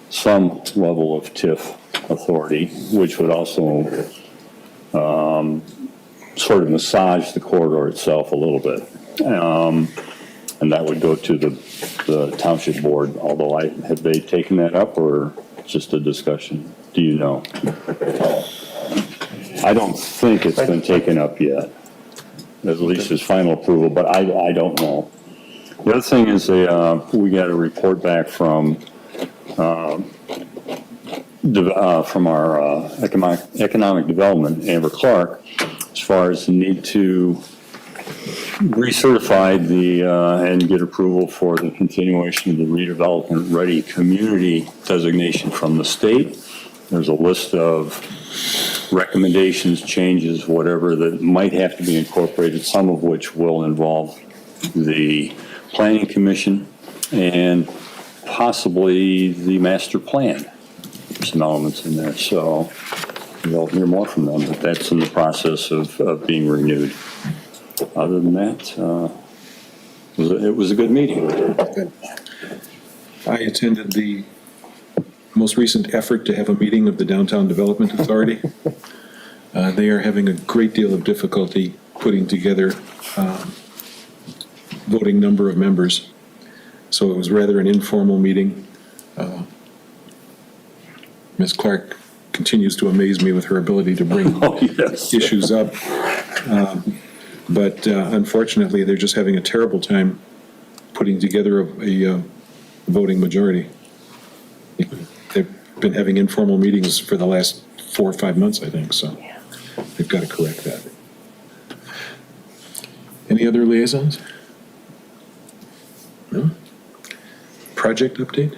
some level of TIF authority, which would also sort of massage the corridor itself a little bit. And that would go to the township board, although have they taken that up or just a discussion? Do you know? I don't think it's been taken up yet, at least as final approval, but I don't know. The other thing is we got a report back from our economic development, Amber Clark, as far as the need to recertify and get approval for the continuation of the redevelopment ready community designation from the state. There's a list of recommendations, changes, whatever that might have to be incorporated, some of which will involve the Planning Commission and possibly the master plan. There's some elements in there, so you'll hear more from them, but that's in the process of being renewed. Other than that, it was a good meeting. I attended the most recent effort to have a meeting of the Downtown Development Authority. They are having a great deal of difficulty putting together voting number of members. So it was rather an informal meeting. Ms. Clark continues to amaze me with her ability to bring issues up. But unfortunately, they're just having a terrible time putting together a voting majority. They've been having informal meetings for the last 4 or 5 months, I think, so they've got to correct that. Any other liaisons? No? Project update?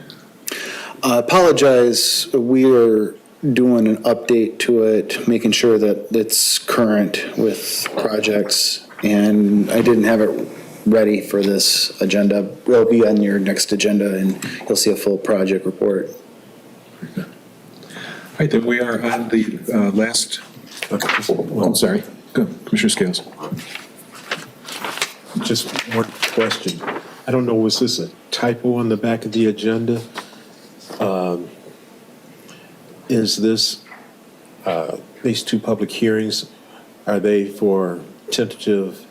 Apologize, we are doing an update to it, making sure that it's current with projects, and I didn't have it ready for this agenda. It'll be on your next agenda, and you'll see a full project report. All right, then we are on the last, I'm sorry, go, Commissioner Scales. Just one question. I don't know, was this a typo on the back of the agenda? Is this, these 2 public hearings, are they for tentative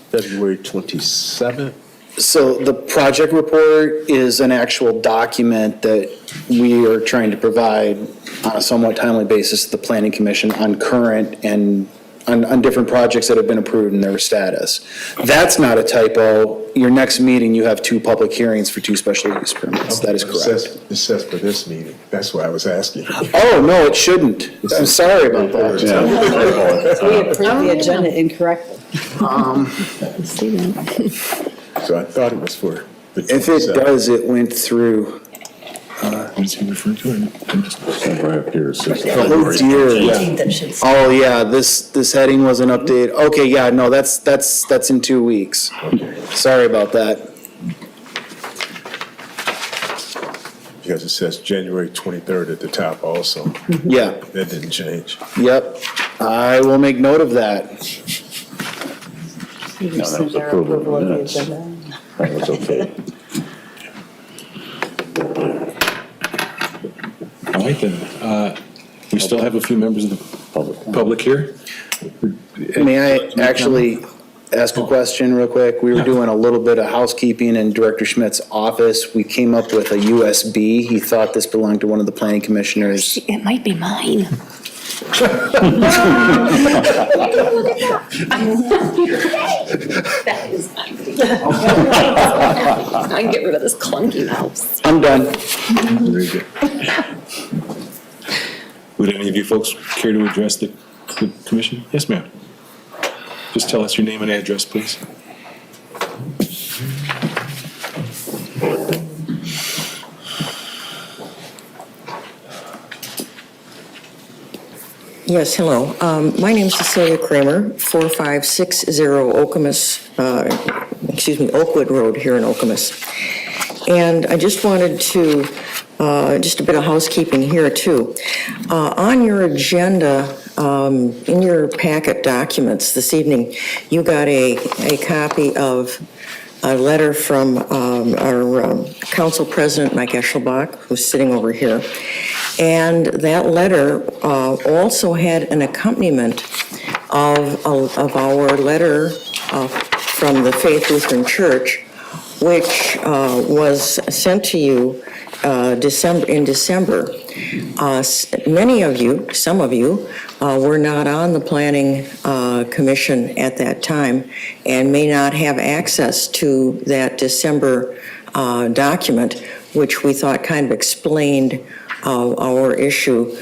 February 27th? So the project report is an actual document that we are trying to provide on a somewhat timely basis to the Planning Commission on current and on different projects that have been approved in their status. That's not a typo. Your next meeting, you have 2 public hearings for 2 special use permits. That is correct. It says for this meeting. That's why I was asking. Oh, no, it shouldn't. I'm sorry about that. We approved the agenda incorrectly. So I thought it was for the 27th. If it does, it went through. What is he referring to? Right up here, it says Oh dear. Oh yeah, this heading was an update. Okay, yeah, no, that's in 2 weeks. Sorry about that. Because it says January 23rd at the top also. Yeah, That didn't change. yep. I will make note of that. No, that was approval of the minutes. That was okay. All right, then. We still have a few members of the public here. May I actually ask a question real quick? We were doing a little bit of housekeeping in Director Schmidt's office. We came up with a USB. He thought this belonged to one of the planning commissioners. It might be mine. That is mine. I can get rid of this clunky mouse. I'm done. Very good. Would any of you folks care to address the commission? Yes, ma'am. Just tell us your name and address, please. Yes, hello. My name's Cecilia Kramer, 4560 Oakwood Road here in Okemos. And I just wanted to, just a bit of housekeeping here too. On your agenda, in your packet documents this evening, you got a copy of a letter from our council president, Mike Eschelbach, who's sitting over here. And that letter also had an accompaniment of our letter from the Faith Lutheran Church, which was sent to you in December. Many of you, some of you, were not on the Planning Commission at that time and may not have access to that December document, which we thought kind of explained our issue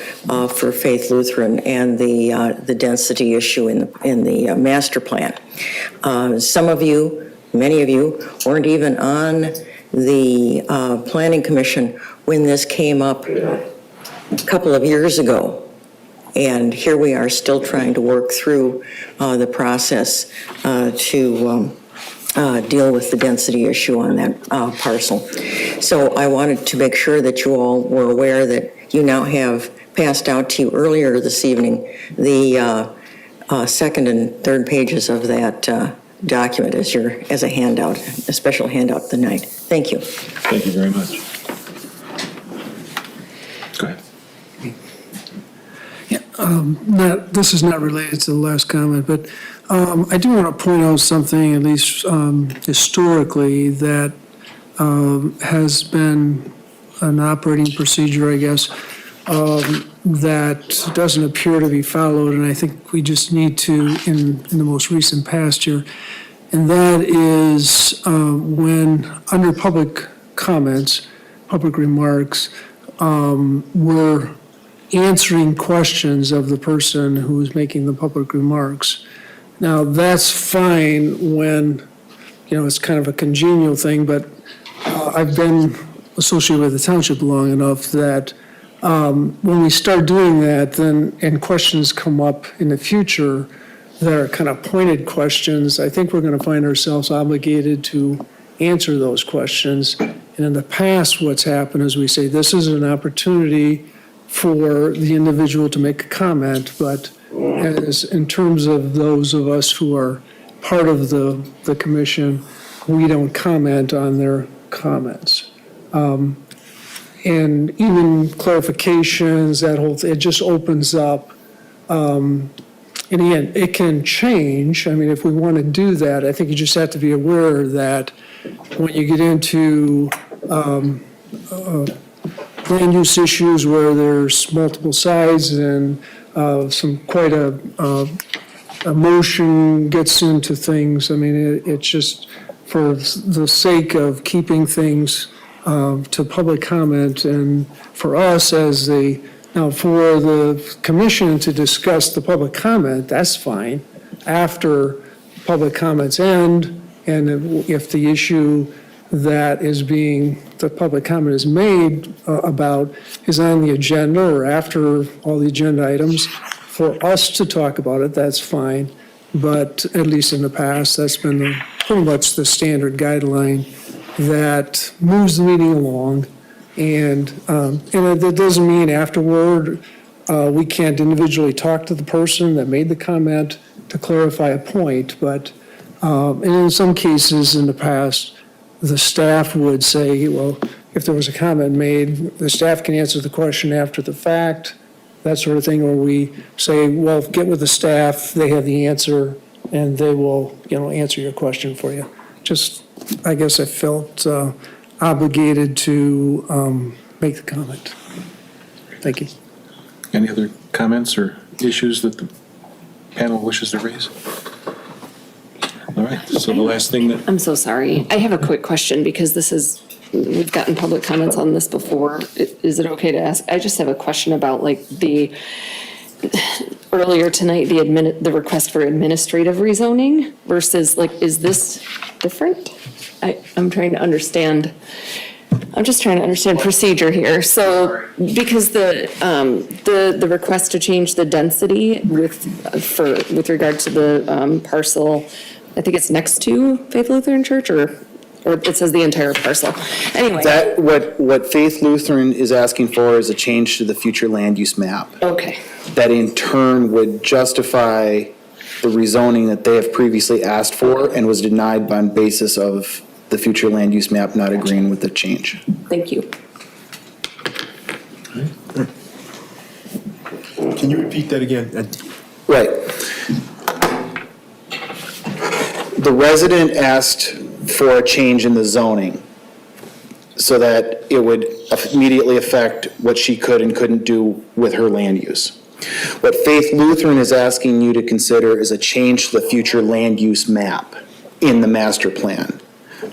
for Faith Lutheran and the density issue in the master plan. Some of you, many of you, weren't even on the Planning Commission when this came up a couple of years ago. And here we are still trying to work through the process to deal with the density issue on that parcel. So I wanted to make sure that you all were aware that you now have passed out to you earlier this evening the second and third pages of that document as a handout, a special handout tonight. Thank you. Thank you very much. Go ahead. This is not related to the last comment, but I do want to point out something, at least historically, that has been an operating procedure, I guess, that doesn't appear to be followed, and I think we just need to, in the most recent past year, and that is when, under public comments, public remarks, we're answering questions of the person who is making the public remarks. Now, that's fine when, it's kind of a congenial thing, but I've been associated with the township long enough that when we start doing that, then, and questions come up in the future that are kind of pointed questions, I think we're going to find ourselves obligated to answer those questions. And in the past, what's happened is we say, this is an opportunity for the individual to make a comment, but as in terms of those of us who are part of the commission, we don't comment on their comments. And even clarifications, that whole thing, it just opens up. And again, it can change. I mean, if we want to do that, I think you just have to be aware that when you get into land use issues where there's multiple sides and quite a emotion gets into things. I mean, it's just for the sake of keeping things to public comment, and for us now for the commission to discuss the public comment, that's fine. After public comments end, and if the issue that the public comment is made about is on the agenda or after all the agenda items, for us to talk about it, that's fine. But at least in the past, that's been pretty much the standard guideline that moves the meeting along. And that doesn't mean afterward we can't individually talk to the person that made the comment to clarify a point. But and in some cases in the past, the staff would say, well, if there was a comment made, the staff can answer the question after the fact, that sort of thing, or we say, well, get with the staff, they have the answer, and they will, answer your question for you. Just, I guess I felt obligated to make the comment. Thank you. Any other comments or issues that the panel wishes to raise? All right, so the last thing that, I'm so sorry. I have a quick question because we've gotten public comments on this before. Is it okay to ask? I just have a question about earlier tonight, the request for administrative rezoning versus is this different? I'm trying to understand. I'm just trying to understand procedure here. So, because the request to change the density with regard to the parcel, I think it's next to Faith Lutheran Church, or it says the entire parcel. Anyway. That, what Faith Lutheran is asking for is a change to the future land use map. Okay. That in turn would justify the rezoning that they have previously asked for and was denied on basis of the future land use map not agreeing with the change. Thank you. Can you repeat that again? Right. The resident asked for a change in the zoning so that it would immediately affect what she could and couldn't do with her land use. What Faith Lutheran is asking you to consider is a change to the future land use map in the master plan.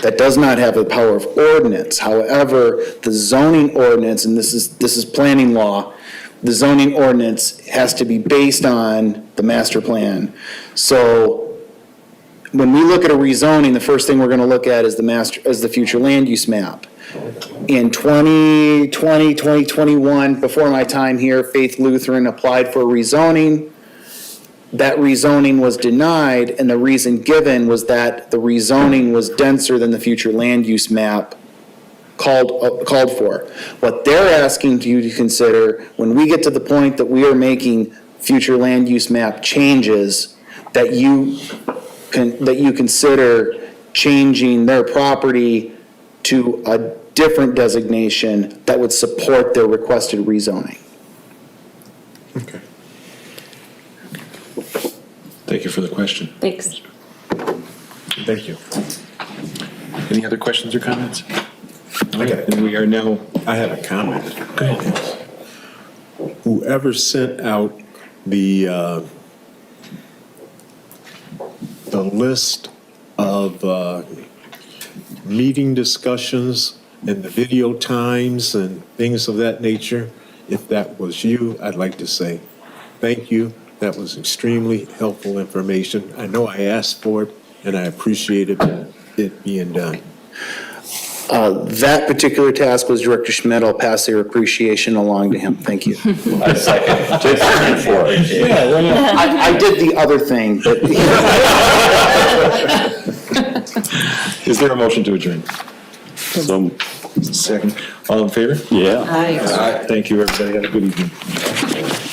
That does not have the power of ordinance. However, the zoning ordinance, and this is planning law, the zoning ordinance has to be based on the master plan. So when we look at a rezoning, the first thing we're going to look at is the future land use map. In 2020, 2021, before my time here, Faith Lutheran applied for rezoning. That rezoning was denied, and the reason given was that the rezoning was denser than the future land use map called for. What they're asking you to consider, when we get to the point that we are making future land use map changes, that you consider changing their property to a different designation that would support their requested rezoning. Okay. thank you for the question. Thanks. Thank you. Any other questions or comments? Okay, and we are now. I have a comment. Go ahead. Whoever sent out the list of meeting discussions and the video times and things of that nature, if that was you, I'd like to say thank you. That was extremely helpful information. I know I asked for it, and I appreciated it being done. That particular task was Director Schmidt. I'll pass your appreciation along to him. Thank you. I second. Just for it. Yeah, I did the other thing, but. Is there a motion to adjourn? Some, Second. All in favor? yeah. Thank you, everybody. Have a good evening.